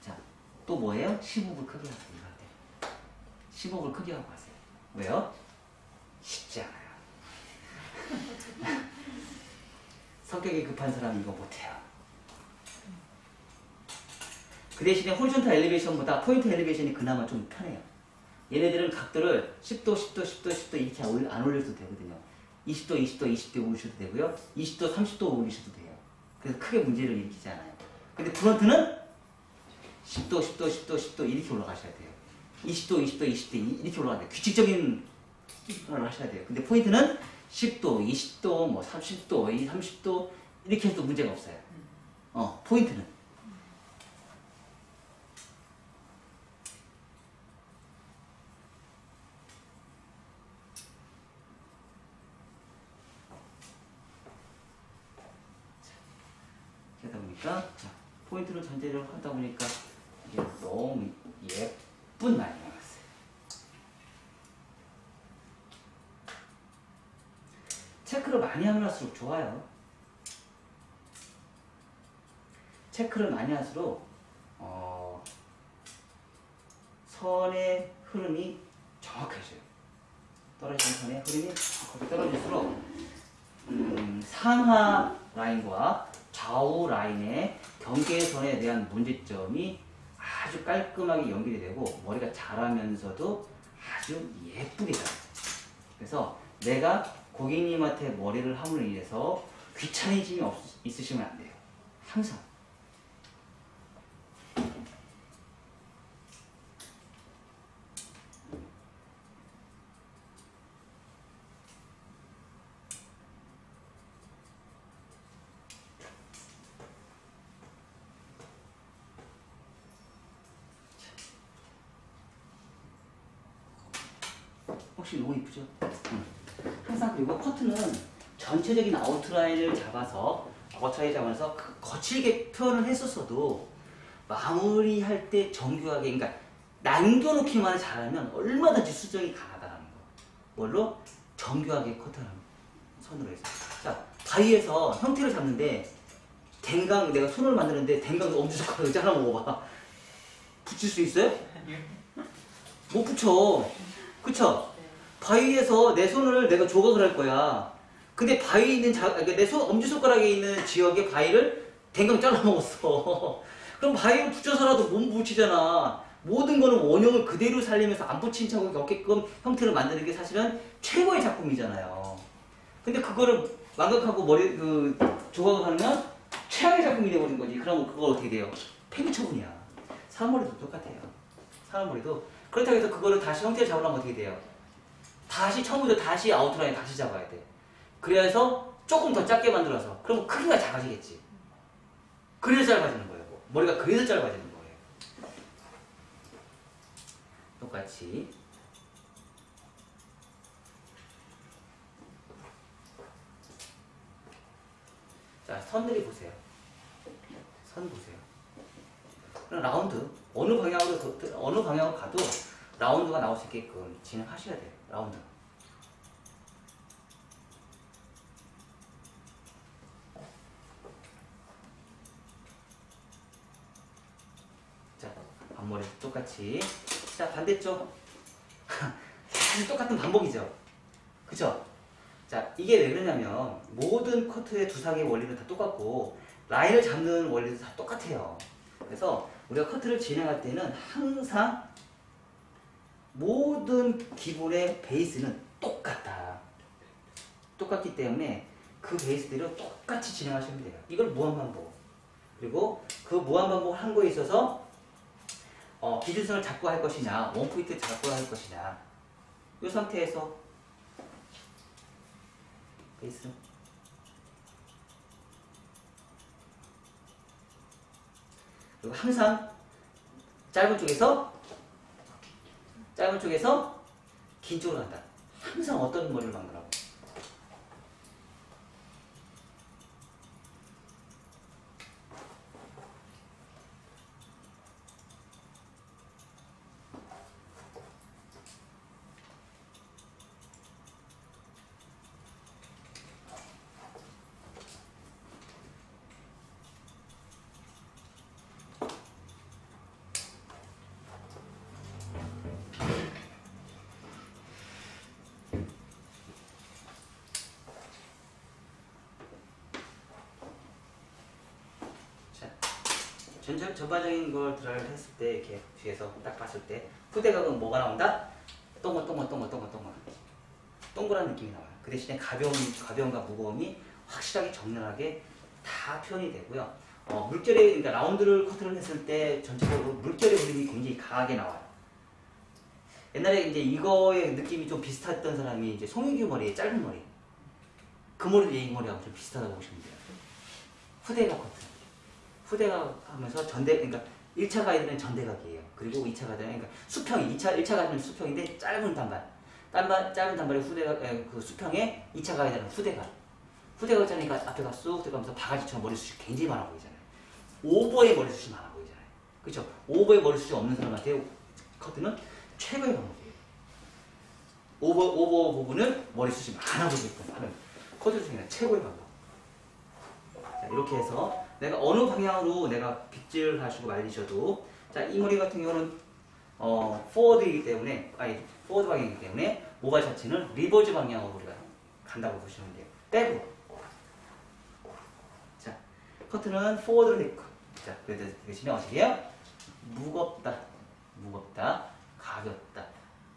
자, 또 뭐예요? 15분 크게 하세요. 이거한테 15분 크게 하고 가세요. 왜요? 쉽지 않아요. 성격이 급한 사람이 이거 못해요. 그 대신에 호리존탈 엘리베이션보다 포인트 엘리베이션이 그나마 좀 편해요. 얘네들은 각도를 10도, 10도, 10도, 10도 이렇게 안 올려도 되거든요. 20도, 20도, 20도 올리셔도 되고요. 20도, 30도 올리셔도 돼요. 그래서 크게 문제를 일으키지 않아요. 근데 프론트는 10도, 10도, 10도, 10도 이렇게 올라가셔야 돼요. 20도, 20도, 20도 이렇게 올라가야 돼요. 규칙적인 걸 하셔야 돼요. 근데 포인트는 10도, 20도, 뭐 30도, 30도 이렇게 해도 문제가 없어요. 포인트는. 하다 보니까 자, 포인트를 전제로 하다 보니까 이게 너무 예쁜 라인이 나왔어요. 체크를 많이 하면 할수록 좋아요. 체크를 많이 할수록 선의 흐름이 정확해져요. 떨어지는 선의 흐름이 정확하게 떨어질수록 상하 라인과 좌우 라인의 경계선에 대한 문제점이 아주 깔끔하게 연결이 되고 머리가 자라면서도 아주 예쁘게 자라요. 그래서 내가 고객님한테 머리를 함으로 인해서 귀차니즘이 있으시면 안 돼요. 항상. 확실히 너무 이쁘죠? 항상 그리고 커트는 전체적인 아웃라인을 잡아서 거칠게 표현을 했었어도 마무리할 때 정교하게, 그러니까 남겨놓기만 잘하면 얼마든지 수정이 가능하다는 거. 뭘로? 정교하게 커트하는 선으로 해서. 자, 바위에서 형태를 잡는데 댕강, 내가 손을 만드는데 댕강 엄지손가락을 잘라 먹어봐. 붙일 수 있어요? 못 붙여. 그쵸? 바위에서 내 손을 내가 조각을 할 거야. 근데 바위에 있는 그러니까 내 엄지손가락에 있는 지역의 바위를 댕강 잘라 먹었어. 그럼 바위를 붙여서라도 못 붙이잖아. 모든 거는 원형을 그대로 살리면서 안 붙인 척이 없게끔 형태를 만드는 게 사실은 최고의 작품이잖아요. 근데 그거를 완벽하고 조각을 하면 최악의 작품이 되어버린 거지. 그럼 그거 어떻게 돼요? 폐기 처분이야. 사물머리도 똑같아요. 사물머리도 그렇다고 해서 그거를 다시 형태를 잡으려면 어떻게 돼요? 다시 처음부터 다시 아웃라인 다시 잡아야 돼. 그래서 조금 더 작게 만들어서 그럼 크기가 작아지겠지. 그래서 짧아지는 거예요. 머리가 그래서 짧아지는 거예요. 똑같이. 자, 선들이 보세요. 선 보세요. 그럼 라운드 어느 방향으로 가도 라운드가 나올 수 있게끔 진행하셔야 돼요. 라운드. 자, 앞머리 똑같이. 자, 반대쪽. 사실 똑같은 반복이죠. 그쵸? 자, 이게 왜 그러냐면 모든 커트의 두상의 원리는 다 똑같고 라인을 잡는 원리도 다 똑같아요. 그래서 우리가 커트를 진행할 때는 항상 모든 기본의 베이스는 똑같다. 똑같기 때문에 그 베이스대로 똑같이 진행하시면 돼요. 이걸 무한반복. 그리고 그 무한반복 한 거에 있어서 기준선을 잡고 할 것이냐, 원포인트 잡고 할 것이냐. 이 상태에서 베이스. 그리고 항상 짧은 쪽에서 긴 쪽으로 간다. 항상 어떤 머리를 만들라고. 전반적인 걸 드라이를 했을 때 이렇게 뒤에서 딱 봤을 때 후대각은 뭐가 나온다? 동그란 느낌이 나와요. 그 대신에 가벼움과 무거움이 확실하게 정렬하게 다 표현이 되고요. 그러니까 라운드를 커트를 했을 때 전체적으로 물결의 흐름이 굉장히 강하게 나와요. 옛날에 이제 이거의 느낌이 좀 비슷했던 사람이 이제 송혜교 머리의 짧은 머리. 그 머리도 이 머리하고 좀 비슷하다고 보시면 돼요. 후대각 커트. 후대각 하면서 그러니까 1차 가이드는 전대각이에요. 그리고 2차 가이드는, 그러니까 수평이, 1차 가이드는 수평인데 짧은 짧은 단발의 후대각, 그 수평에 2차 가이드는 후대각. 후대각 짜니까 앞에 쑥 들어가면서 바가지처럼 머리숱이 굉장히 많아 보이잖아요. 오버의 머리숱이 많아 보이잖아요. 그쵸? 오버의 머리숱이 없는 사람한테 커트는 최고의 방법이에요. 오버 부분은 머리숱이 많아 보이게끔 하는 커트 중에 최고의 방법. 자, 이렇게 해서 내가 어느 방향으로 내가 빗질 하시고 말리셔도, 자, 이 머리 같은 경우는 포워드이기 때문에, 포워드 방향이기 때문에 모발 자체는 리버즈 방향으로 우리가 간다고 보시면 돼요. 백으로. 자, 커트는 포워드 네크. 자, 그 대신에 어떻게 해요? 무겁다, 가볍다.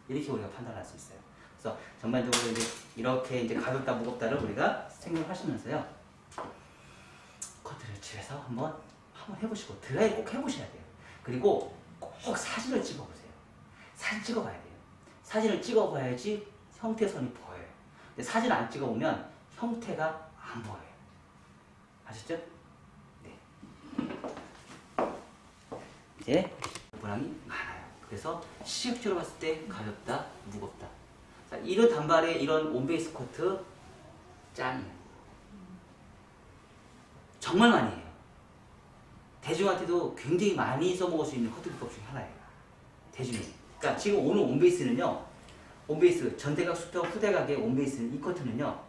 이렇게 우리가 판단할 수 있어요. 그래서 전반적으로 이렇게 이제 가볍다, 무겁다를 우리가 생각하시면서요. 커트를 집에서 한번 해보시고 드라이 꼭 해보셔야 돼요. 그리고 꼭 사진을 찍어보세요. 사진 찍어봐야 돼요. 사진을 찍어봐야지 형태선이 보여요. 근데 사진 안 찍어보면 형태가 안 보여요. 아셨죠? 네. 이제 모양이 많아요. 그래서 시각적으로 봤을 때 가볍다, 무겁다. 자, 이런 단발의 이런 온베이스 커트 짱이에요. 정말 많이 해요. 대중한테도 굉장히 많이 써먹을 수 있는 커트 기법 중에 하나예요. 대중이. 그러니까 지금 오늘 온베이스는요. 온베이스 전대각 수평 후대각의 온베이스는 이 커트는요.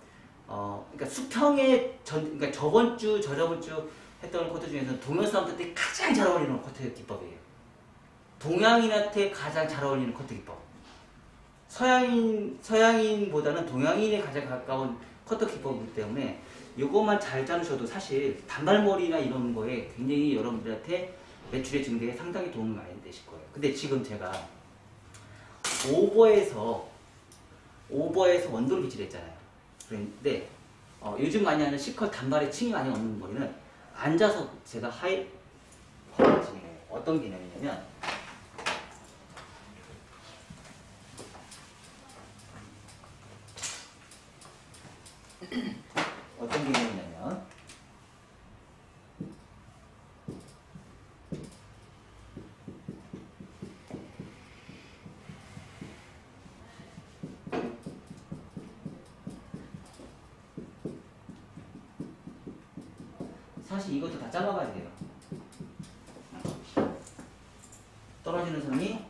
그러니까 수평의 그러니까 저번 주 저저번 주 했던 커트 중에서 동양 사람들한테 가장 잘 어울리는 커트 기법이에요. 동양인한테 가장 잘 어울리는 커트 기법. 서양인보다는 동양인에 가장 가까운 커트 기법이기 때문에 이것만 잘 짜주셔도 사실 단발머리나 이런 거에 굉장히 여러분들한테 매출의 증대에 상당히 도움이 많이 되실 거예요. 근데 지금 제가 오버에서 원도를 비치를 했잖아요. 그런데 요즘 많이 하는 C컷 단발에 층이 많이 없는 머리는 앉아서 제가 허리를 진행해요. 어떤 개념이냐면 어떤 개념이냐면 사실 이것도 다 잘라봐야 돼요. 떨어지는 선이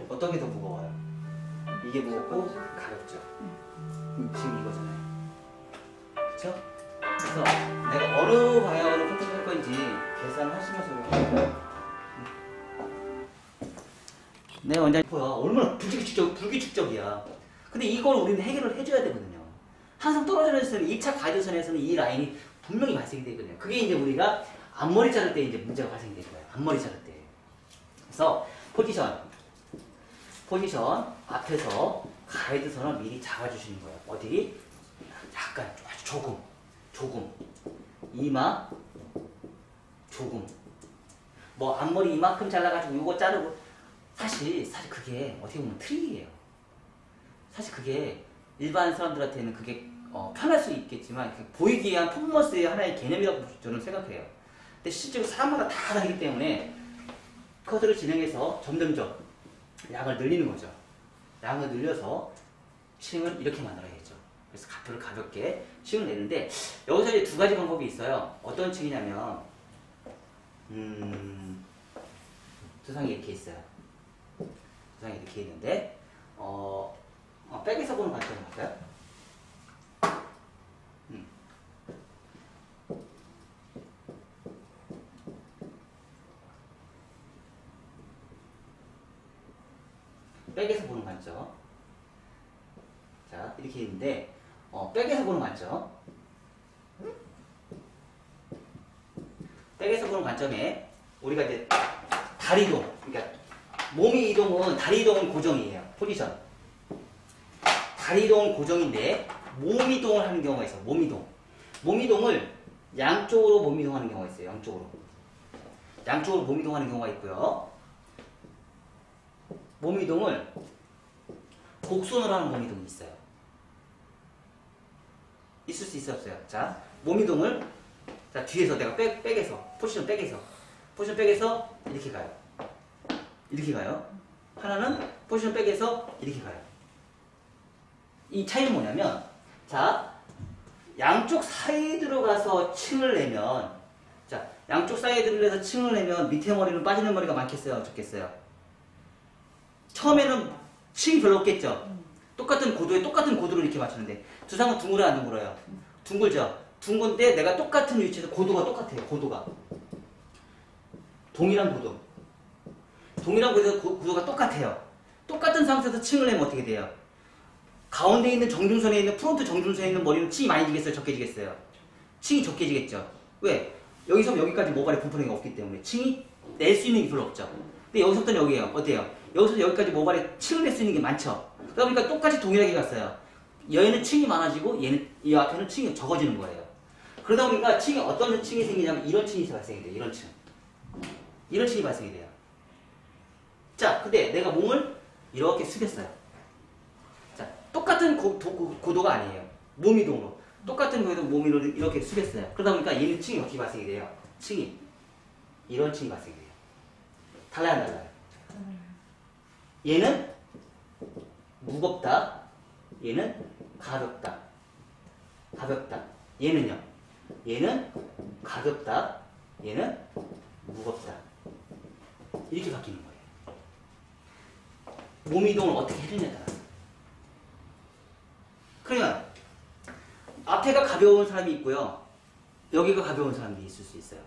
어떤 게 더 무거워요? 이게 무겁고 가볍죠. 지금 이거잖아요. 그쵸? 그래서 내가 어느 방향으로 컨트롤 할 건지 계산하시면서 네, 원장님 보여. 얼마나 불규칙적이야. 근데 이걸 우리는 해결을 해줘야 되거든요. 항상 떨어지는 선은 1차 가이드선에서는 이 라인이 분명히 발생이 되거든요. 그게 이제 우리가 앞머리 자를 때 이제 문제가 발생이 되는 거예요. 앞머리 자를 때. 그래서 포지션 앞에서 가이드선을 미리 잡아주시는 거예요. 어디? 약간 아주 조금 이마 조금 뭐 앞머리 이만큼 잘라가지고 요거 자르고 사실 그게 어떻게 보면 트릭이에요. 사실 그게 일반 사람들한테는 그게 편할 수 있겠지만 보이기 위한 퍼포먼스의 하나의 개념이라고 저는 생각해요. 근데 실제로 사람마다 다 다르기 때문에 커트를 진행해서 점점점 양을 늘리는 거죠. 양을 늘려서 층을 이렇게 만들어야겠죠. 그래서 가표를 가볍게 층을 내는데 여기서 이제 두 가지 방법이 있어요. 어떤 층이냐면 두상이 이렇게 있어요. 두상이 이렇게 있는데 백에서 보는 관점을 볼까요? 백에서 보는 관점. 자, 이렇게 있는데, 백에서 보는 관점. 백에서 보는 관점에, 우리가 이제, 다리 이동. 그러니까, 몸의 이동은, 다리 이동은 고정이에요. 포지션. 다리 이동은 고정인데, 몸 이동을 하는 경우가 있어요. 몸 이동. 몸 이동을 양쪽으로 몸 이동하는 경우가 있어요. 양쪽으로 몸 이동하는 경우가 있고요. 몸 이동을 곡선으로 하는 몸 이동이 있어요. 있을 수 있어요, 없어요? 자, 몸 이동을 자 뒤에서 내가 백에서 포지션 백에서 이렇게 가요. 이렇게 가요. 하나는 포지션 백에서 이렇게 가요. 이 차이는 뭐냐면 자 양쪽 사이에 들어가서 층을 내면 자 양쪽 사이에 들어가서 층을 내면 밑에 머리는 빠지는 머리가 많겠어요, 적겠어요? 처음에는 층이 별로 없겠죠. 똑같은 고도에 똑같은 고도를 이렇게 맞추는데 두상은 둥글어요, 안 둥글어요? 둥글죠. 둥근데 내가 똑같은 위치에서 고도가 똑같아요. 고도가 동일한 고도에서 고도가 똑같아요. 똑같은 상태에서 층을 내면 어떻게 돼요? 가운데 있는 정중선에 있는 프론트 정중선에 있는 머리는 층이 많이 지겠어요, 적게 지겠어요? 층이 적게 지겠죠. 왜? 여기서 여기까지 모발에 분포가 없기 때문에 층이 낼 수 있는 게 별로 없죠. 근데 여기서부터 여기에요. 어때요? 여기서 여기까지 모발에 층을 낼 수 있는 게 많죠. 그러다 보니까 똑같이 동일하게 갔어요. 얘는 층이 많아지고 얘는 이 앞에는 층이 적어지는 거예요. 그러다 보니까 층이 어떤 층이 생기냐면 이런 층이 발생이 돼요. 이런 층이 발생이 돼요. 자, 근데 내가 몸을 이렇게 숙였어요. 자, 똑같은 고도가 아니에요. 몸 이동으로 똑같은 고도 몸 이동으로 이렇게 숙였어요. 그러다 보니까 얘는 층이 어떻게 발생이 돼요? 층이 이런 층이 발생이 돼요. 달라요, 안 달라요? 얘는 무겁다. 얘는 가볍다. 가볍다. 얘는요. 얘는 가볍다. 얘는 무겁다. 이렇게 바뀌는 거예요. 몸 이동을 어떻게 해주냐에 따라서. 그러면 앞에가 가벼운 사람이 있고요. 여기가 가벼운 사람들이 있을 수 있어요.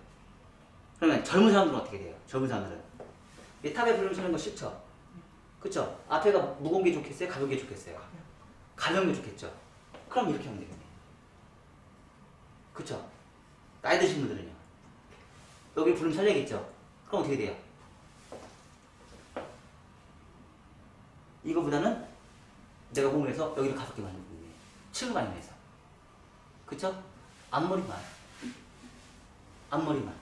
그러면 젊은 사람들은 어떻게 돼요? 젊은 사람들은 이 탑에 불을 치는 거 싫죠? 그쵸? 앞에가 무거운 게 좋겠어요? 가벼운 게 좋겠어요? 가벼운 게 좋겠죠? 그럼 이렇게 하면 되겠네요. 그쵸? 나이 드신 분들은요. 여기 불을 살려야겠죠? 그럼 어떻게 돼요? 이거보다는 내가 몸을 해서 여기를 가볍게 만드는 거예요. 층을 많이 내서. 그쵸? 앞머리만. 앞머리만.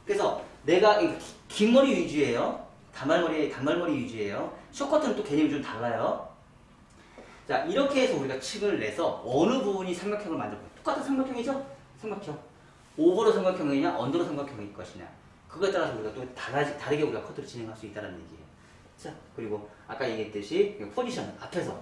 그래서 내가 긴 머리 위주예요. 단발머리 위주예요. 숏커트는 또 개념이 좀 달라요. 자, 이렇게 해서 우리가 층을 내서 어느 부분이 삼각형을 만들 거예요. 똑같은 삼각형이죠? 삼각형. 오버로 삼각형이냐, 언더로 삼각형일 것이냐. 그거에 따라서 우리가 또 다르게 우리가 커트를 진행할 수 있다는 얘기예요. 자, 그리고 아까 얘기했듯이 포지션 앞에서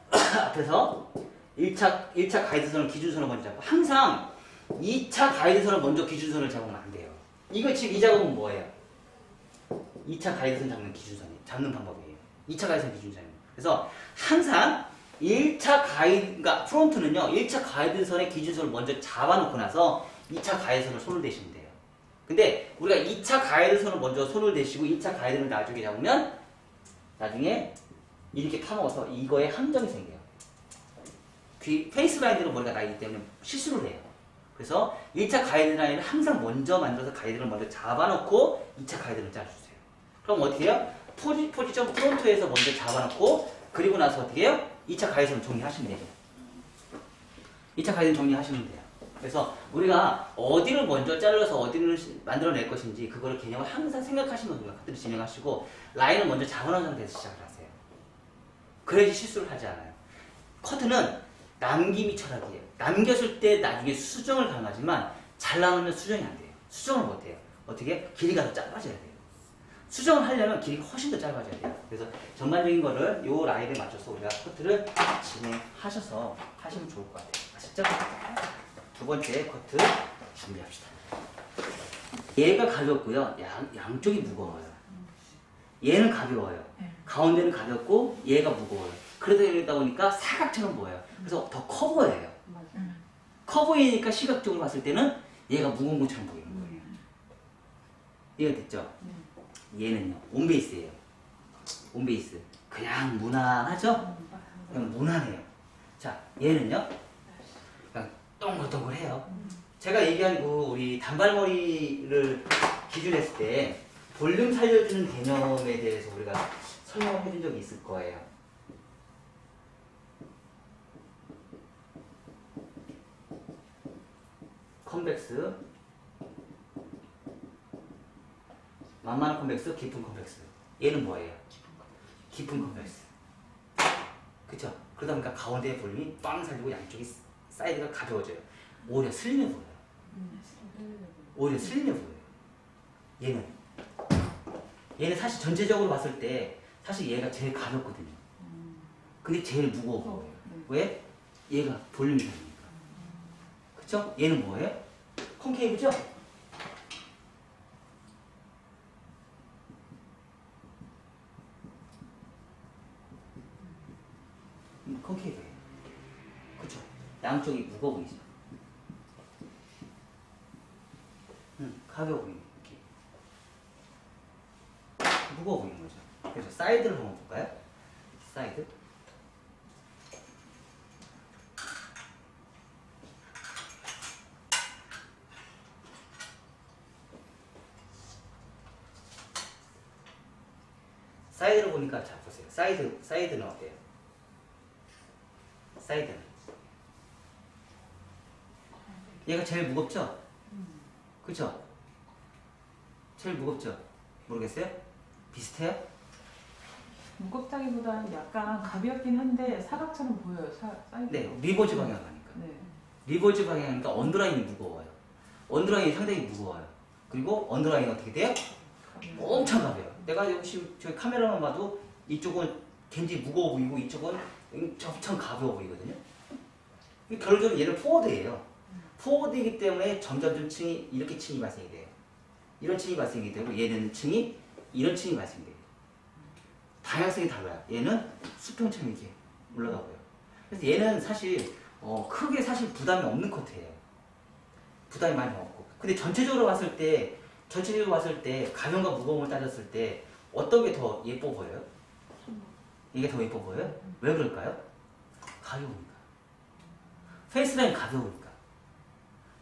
앞에서 1차 가이드선을 기준선을 먼저 잡고 항상 2차 가이드선을 먼저 기준선을 잡으면 안 돼요. 이거 지금 이 작업은 뭐예요? 2차 가이드선 잡는 방법이에요. 2차 가이드선 기준선이에요. 그래서 항상 1차 그러니까 프론트는요, 1차 가이드선의 기준선을 먼저 잡아놓고 나서 2차 가이드선을 손을 대시면 돼요. 근데 우리가 2차 가이드선을 먼저 손을 대시고 2차 가이드를 나중에 잡으면 나중에 이렇게 파먹어서 이거에 함정이 생겨요. 페이스 라인대로 머리가 나이기 때문에 실수를 해요. 그래서 1차 가이드라인을 항상 먼저 만들어서 가이드를 먼저 잡아놓고 2차 가이드를 짜주세요. 그럼 어떻게 해요? 포지션 프론트에서 먼저 잡아놓고 그리고 나서 어떻게 해요? 2차 가이드를 정리하시면 돼요. 2차 가이드를 정리하시면 돼요. 그래서 우리가 어디를 먼저 잘라서 어디를 만들어낼 것인지 그거를 개념을 항상 생각하시면서 우리가 커트를 진행하시고 라인을 먼저 잡아놓은 상태에서 시작을 하세요. 그래야지 실수를 하지 않아요. 커트는 남김이 철학이에요. 남겼을 때 나중에 수정을 가능하지만 잘라놓으면 수정이 안 돼요. 수정을 못 해요. 어떻게? 길이가 더 짧아져야 돼요. 수정을 하려면 길이가 훨씬 더 짧아져야 돼요. 그래서 전반적인 거를 요 라인에 맞춰서 우리가 커트를 진행하셔서 하시면 좋을 것 같아요. 아셨죠? 두 번째 커트 준비합시다. 얘가 가볍고요. 양쪽이 무거워요. 얘는 가벼워요. 가운데는 가볍고 얘가 무거워요. 그러다 보니까 사각처럼 보여요. 그래서 더 커 보여요. 커 보이니까 시각적으로 봤을 때는 얘가 무거운 것처럼 보이는 거예요. 이해가 됐죠? 얘는요. 온베이스예요. 온베이스. 그냥 무난하죠? 그냥 무난해요. 자, 얘는요. 그냥 동글동글해요. 제가 얘기한 우리 단발머리를 기준했을 때 볼륨 살려주는 개념에 대해서 우리가 설명을 해준 적이 있을 거예요. 컨벡스, 만만한 컨벡스, 깊은 컨벡스. 얘는 뭐예요? 깊은 컨벡스. 그쵸? 그러다 보니까 가운데의 볼륨이 빵 살리고 양쪽이 사이드가 가벼워져요. 오히려 슬림해 보여요. 오히려 슬림해 보여요. 얘는 사실 전체적으로 봤을 때 사실 얘가 제일 가볍거든요. 근데 제일 무거워 보여요. 왜? 얘가 볼륨이 살리니까. 그쵸? 얘는 뭐예요? 콘케이브죠? 콘케이브예요. 그쵸? 양쪽이 무거워 보이죠? 가벼워 보이는 느낌. 무거워 보이는 거죠. 그래서 사이드를 한번 볼까요? 사이드. 사이드를 보니까 자 보세요. 사이드는 어때요? 사이드는 얘가 제일 무겁죠? 그쵸? 제일 무겁죠? 모르겠어요? 비슷해요? 무겁다기보다는 약간 가볍긴 한데 사각처럼 보여요. 사이드. 네, 리버즈 방향 가니까. 네. 리버즈 방향이니까 언더라인이 무거워요. 언더라인이 상당히 무거워요. 그리고 언더라인이 어떻게 돼요? 엄청 가벼워요. 내가 혹시 저희 카메라만 봐도 이쪽은 굉장히 무거워 보이고 이쪽은 엄청 가벼워 보이거든요. 결론적으로 얘는 포워드예요. 포워드이기 때문에 점점 층이 이렇게 층이 발생이 돼요. 이런 층이 발생이 되고 얘는 층이 이런 층이 발생이 돼요. 방향성이 달라요. 얘는 수평층이 이렇게 올라가고요. 그래서 얘는 사실 크게 사실 부담이 없는 커트예요. 부담이 많이 없고. 근데 전체적으로 봤을 때 가벼움과 무거움을 따졌을 때 어떤 게 더 예뻐 보여요? 이게 더 예뻐 보여요? 왜 그럴까요? 가벼우니까. 페이스라인 가벼우니까.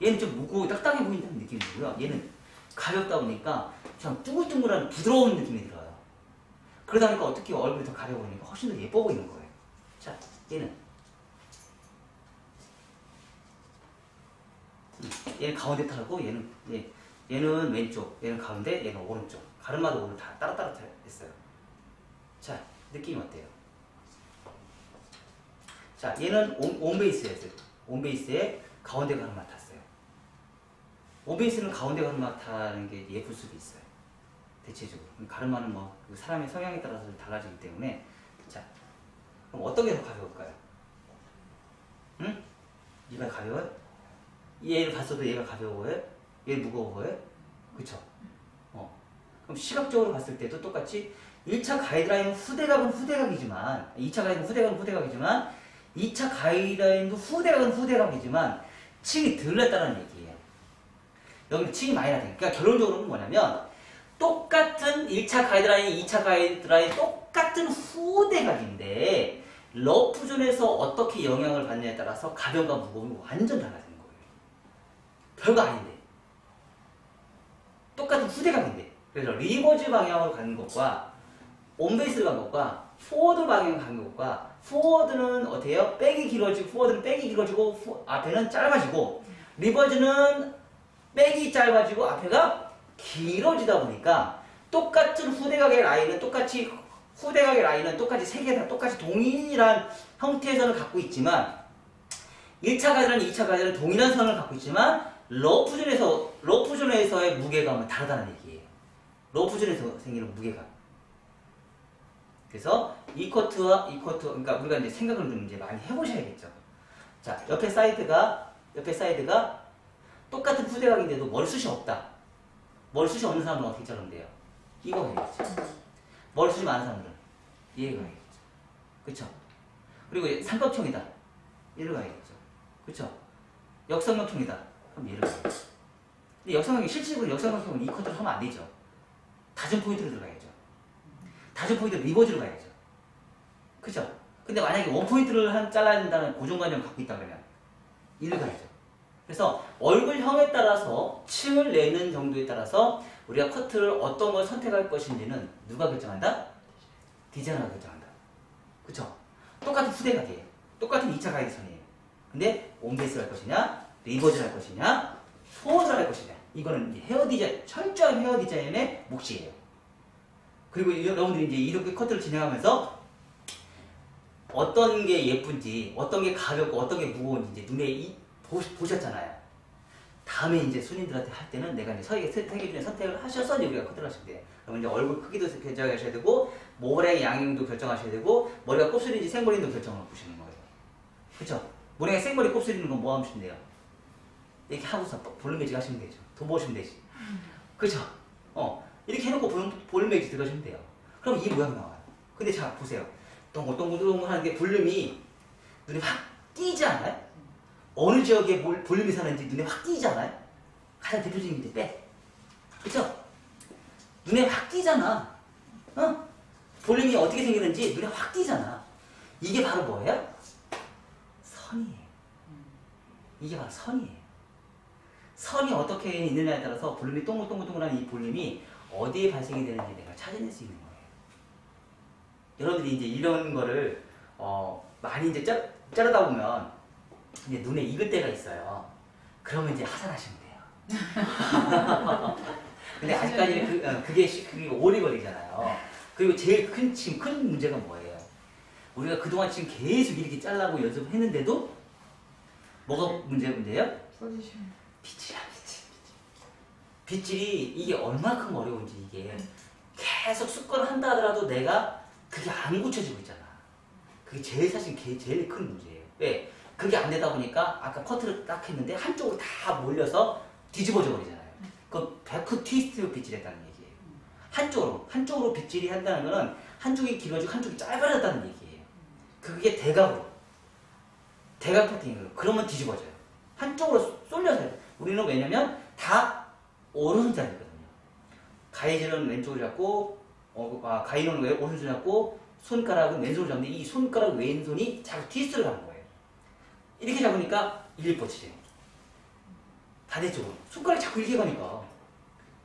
얘는 좀 무거워 딱딱해 보인다는 느낌이고요. 얘는 가볍다 보니까 그냥 둥글둥글한 부드러운 느낌이 들어요. 그러다 보니까 어떻게 얼굴이 더 가벼워 보이니까 훨씬 더 예뻐 보이는 거예요. 자, 얘는 가운데 타고 얘는 왼쪽, 얘는 가운데, 얘는 오른쪽. 가르마도 오늘 다 따로따로 했어요. 자, 느낌이 어때요? 자, 얘는 온베이스였어요. 온베이스에 가운데 가르마 탔어요. 온베이스는 가운데 가르마 타는 게 예쁠 수도 있어요. 대체적으로. 가르마는 뭐 사람의 성향에 따라서 달라지기 때문에. 자, 그럼 어떤 게 더 가벼울까요? 응? 얘가 가벼워요? 얘를 봤어도 얘가 가벼워 보여요? 얘 무거워 보여요? 그쵸? 그럼 시각적으로 봤을 때도 똑같이 1차 가이드라인은 후대각이지만 2차 가이드는 후대각이지만 2차 가이드라인도 후대각이지만 층이 덜 났다는 얘기예요. 여기 층이 많이 나요. 그러니까 결론적으로는 뭐냐면 똑같은 1차 가이드라인, 2차 가이드라인 똑같은 후대각인데 러프존에서 어떻게 영향을 받느냐에 따라서 가벼움과 무거움이 완전 달라지는 거예요. 별거 아닌데. 똑같은 후대각인데. 그래서 리버즈 방향으로 가는 것과 온베이스로 가는 것과 포워드 방향으로 가는 것과 포워드는 어때요? 포워드는 백이 길어지고 앞에는 짧아지고 리버즈는 백이 짧아지고 앞에가 길어지다 보니까 똑같은 후대각의 라인은 똑같이 세 개 다 똑같이 동일한 형태의 선을 갖고 있지만 1차 가이드라인, 2차 가이드라인 동일한 선을 갖고 있지만 러프존에서의 무게감은 다르다는 얘기예요. 러프존에서 생기는 무게감. 그래서 이 커트와 이 커트, 그러니까 우리가 이제 생각을 좀 이제 많이 해보셔야겠죠. 자, 옆에 사이드가 똑같은 후대각인데도 머리숱이 없다. 머리숱이 없는 사람은 어떻게 자르면 돼요? 이거 해야겠죠. 머리숱이 많은 사람들은 얘가 해야겠죠. 그쵸? 그리고 삼각형이다. 얘를 가야겠죠. 그쵸? 역삼각형이다. 그럼 얘를 가야겠죠. 근데 실질적으로 역삼각형은 이 커트를 하면 안 되죠. 다중 포인트로 들어가야죠. 다중 포인트로 리버즈로 가야죠. 그쵸? 근데 만약에 원 포인트를 잘라야 된다는 고정관념을 갖고 있다 그러면 이를 가야죠. 그래서 얼굴형에 따라서 층을 내는 정도에 따라서 우리가 커트를 어떤 걸 선택할 것인지는 누가 결정한다? 디자이너가 결정한다. 그쵸? 똑같은 후대각이에요. 똑같은 2차 가이드선이에요. 근데 온베이스를 할 것이냐, 리버즈를 할 것이냐, 포워드를 할 것이냐. 이거는 헤어 디자인, 철저한 헤어 디자인의 몫이에요. 그리고 여러분들이 이제 이렇게 커트를 진행하면서 어떤 게 예쁜지, 어떤 게 가볍고, 어떤 게 무거운지 이제 눈에 보셨잖아요. 다음에 이제 손님들한테 할 때는 내가 이제 세 개 중에 선택을 하셔서 이제 우리가 커트를 하시면 돼요. 그럼 이제 얼굴 크기도 결정하셔야 되고, 모발의 양형도 결정하셔야 되고, 머리가 곱슬인지 생머리인지 결정을 보시는 거예요. 그쵸? 머리가 생머리 곱슬이는 건 뭐 하시면 돼요? 이렇게 하고서 볼륨 매직 하시면 되죠. 돈 버시면 되지. 그쵸? 이렇게 해놓고 볼륨 매직 들어가시면 돼요. 그럼 이 모양이 나와요. 근데 자, 보세요. 동글동글 하는 게 볼륨이 눈에 확 띄지 않아요? 어느 지역에 볼륨이 사는지 눈에 확 띄지 않아요? 가장 대표적인 게 이제 때. 그쵸? 눈에 확 띄잖아. 볼륨이 어떻게 생기는지 눈에 확 띄잖아. 이게 바로 뭐예요? 선이에요. 이게 바로 선이에요. 선이 어떻게 있느냐에 따라서 볼륨이 동글동글동글한 이 볼륨이 어디에 발생이 되는지 내가 찾아낼 수 있는 거예요. 여러분들이 이제 이런 거를 많이 이제 자르다 보면 이제 눈에 익을 때가 있어요. 그러면 이제 하산하시면 돼요. 근데 아직까지는 그게 오래 걸리잖아요. 그리고 제일 지금 큰 문제가 뭐예요? 우리가 그동안 지금 계속 이렇게 잘라고 연습을 했는데도 뭐가 문제예요? 포지션. 빛이야, 빛이. 빗질이 이게 얼마큼 어려운지 이게 계속 습관을 한다 하더라도 내가 그게 안 고쳐지고 있잖아. 그게 사실 제일 큰 문제예요. 왜? 그게 안 되다 보니까 아까 커트를 딱 했는데 한쪽으로 다 몰려서 뒤집어져 버리잖아요. 그 베크 트위스트 빗질했다는 얘기예요. 한쪽으로 빗질이 한다는 거는 한쪽이 길어지고 한쪽이 짧아졌다는 얘기예요. 그게 대각 커팅이에요. 그러면 뒤집어져요. 한쪽으로 쏠려서 해요. 우리는 왜냐면 다 오른손잡이거든요. 가위질은 왼쪽으로 잡고 가위는 오른손 잡고 손가락은 왼손으로 잡는데 이 손가락 왼손이 자꾸 트위스트를 가는 거예요. 이렇게 잡으니까 일일뻗치래요. 반대쪽으로 손가락이 자꾸 이렇게 가니까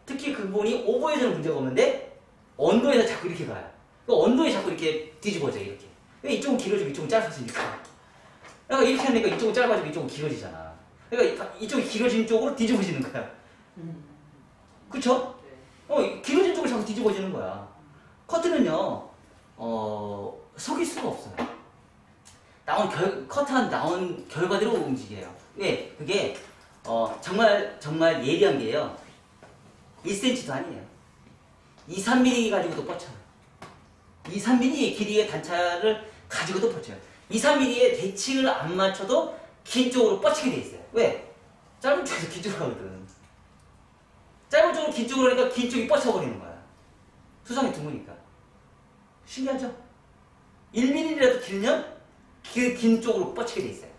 특히 그 부분이 오버에서는 문제가 없는데 언더에서 자꾸 이렇게 가요. 언더에 자꾸 이렇게 뒤집어져요. 이렇게. 왜 이쪽은 길어지고 이쪽은 짧아지니까. 그러니까 이렇게 하니까 이쪽은 짧아지고 이쪽은 길어지잖아. 그러니까 이쪽이 길어진 쪽으로 뒤집어지는 거야. 그쵸? 길어진 쪽으로 자꾸 뒤집어지는 거야. 커트는요, 속일 수가 없어요. 커트한 나온 결과대로 움직여요. 왜? 그게, 정말 예리한 게요. 1cm도 아니에요. 2, 3mm 가지고도 뻗쳐요. 2, 3mm 길이의 단차를 가지고도 뻗쳐요. 2, 3mm의 대칭을 안 맞춰도 긴 쪽으로 뻗치게 돼 있어요. 왜? 짧은 쪽에서 긴 쪽으로 하거든. 짧은 쪽으로 긴 쪽으로 하니까 긴 쪽이 뻗쳐버리는 거야. 수성이 드무니까. 신기하죠? 1mm라도 길면 그 긴 쪽으로 뻗치게 돼 있어요.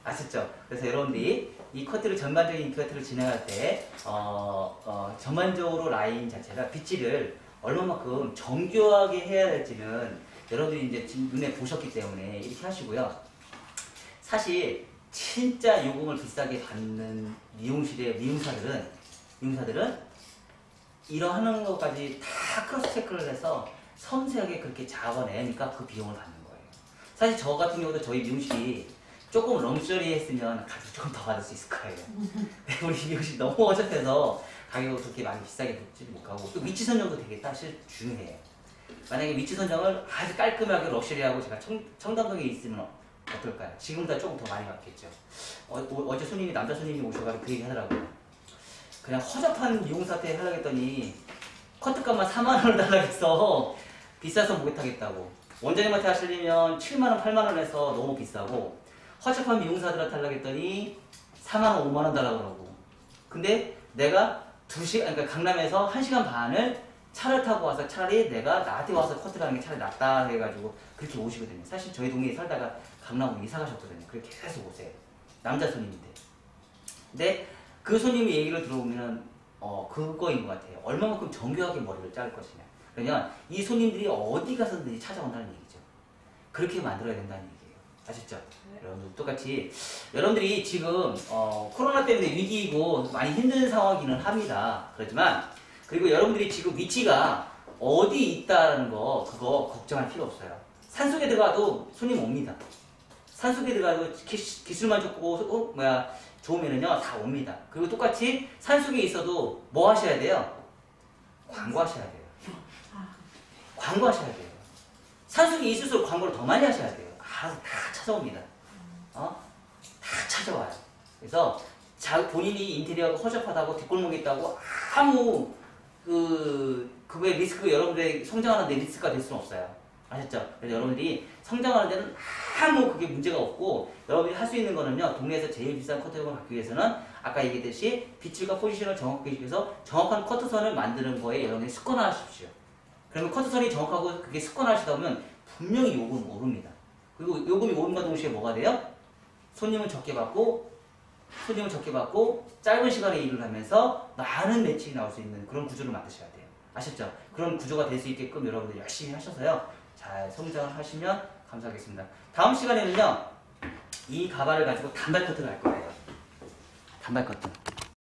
아셨죠? 그래서 여러분들이 이 커트를 전반적인 커트를 진행할 때 전반적으로 라인 자체가 빗질을 얼마만큼 정교하게 해야 될지는 여러분들이 이제 눈에 보셨기 때문에 이렇게 하시고요. 사실 진짜 요금을 비싸게 받는 미용사들은 이러하는 것까지 다 크로스 체크를 해서 섬세하게 그렇게 잡아내니까 그 비용을 받는 거예요. 사실 저 같은 경우도 저희 미용실이 조금 럭셔리했으면 가격 조금 더 받을 수 있을 거예요. 우리 미용실 너무 어차피해서 가격을 그렇게 많이 비싸게 붙지 못 가고 또 위치 선정도 되게 사실 중요해요. 만약에 위치 선정을 아주 깔끔하게 럭셔리하고 제가 청담동에 있으면 어떨까요? 지금보다 조금 더 많이 받겠죠. 어제 남자 손님이 오셔가지고 그 얘기 하더라고요. 그냥 허접한 미용사한테 하려고 했더니 커트값만 4만원을 달라고 해서 비싸서 못하겠다고. 원장님한테 하시려면 7만원, 8만원 해서 너무 비싸고 허접한 미용사들한테 하려고 했더니 4만원, 5만원 달라고 그러고. 근데 내가 그러니까 강남에서 1시간 반을 차를 타고 와서 차라리 내가 나한테 와서 커트를 하는 게 차라리 낫다 해가지고 그렇게 오시거든요. 사실 저희 동네에 살다가 강남으로 이사 가셨거든요. 그렇게 계속 오세요. 남자 손님인데. 근데 그 손님의 얘기를 들어보면 그거인 것 같아요. 얼마만큼 정교하게 머리를 자를 것이냐. 그러면 이 손님들이 어디 가서든지 찾아온다는 얘기죠. 그렇게 만들어야 된다는 얘기예요. 아셨죠? 네. 여러분들 똑같이 여러분들이 지금 코로나 때문에 위기이고 많이 힘든 상황이기는 합니다. 그렇지만 그리고 여러분들이 지금 위치가 어디 있다는 거 그거 걱정할 필요 없어요. 산속에 들어가도 손님 옵니다. 산속에 들어가도 기술만 좋고 좋으면은요 다 옵니다. 그리고 똑같이 산속에 있어도 뭐 하셔야 돼요? 광고하셔야 돼요. 광고하셔야 돼요. 산속에 있을수록 광고를 더 많이 하셔야 돼요. 알아서 다 찾아옵니다. 다 찾아와요. 그래서 본인이 인테리어가 허접하다고 뒷골목에 있다고 아무 그거의 리스크 여러분들의 성장하는 데 리스크가 될 수는 없어요. 아셨죠? 그래서 여러분들이 성장하는 데는 아무 그게 문제가 없고 여러분이 할 수 있는 거는요 동네에서 제일 비싼 커트형을 받기 위해서는 아까 얘기했듯이 빗질과 포지션을 정확하게 해주셔서 정확한 커트선을 만드는 거에 여러분이 습관화하십시오. 그러면 커트선이 정확하고 그게 습관화하시다 보면 분명히 요금은 오릅니다. 그리고 요금이 오름과 동시에 뭐가 돼요? 손님은 적게 받고 짧은 시간에 일을 하면서 많은 매출이 나올 수 있는 그런 구조를 만드셔야 돼요. 아셨죠? 그런 구조가 될 수 있게끔 여러분들 열심히 하셔서요. 잘 성장을 하시면 감사하겠습니다. 다음 시간에는요. 이 가발을 가지고 단발 커트를 할 거예요. 단발 커트.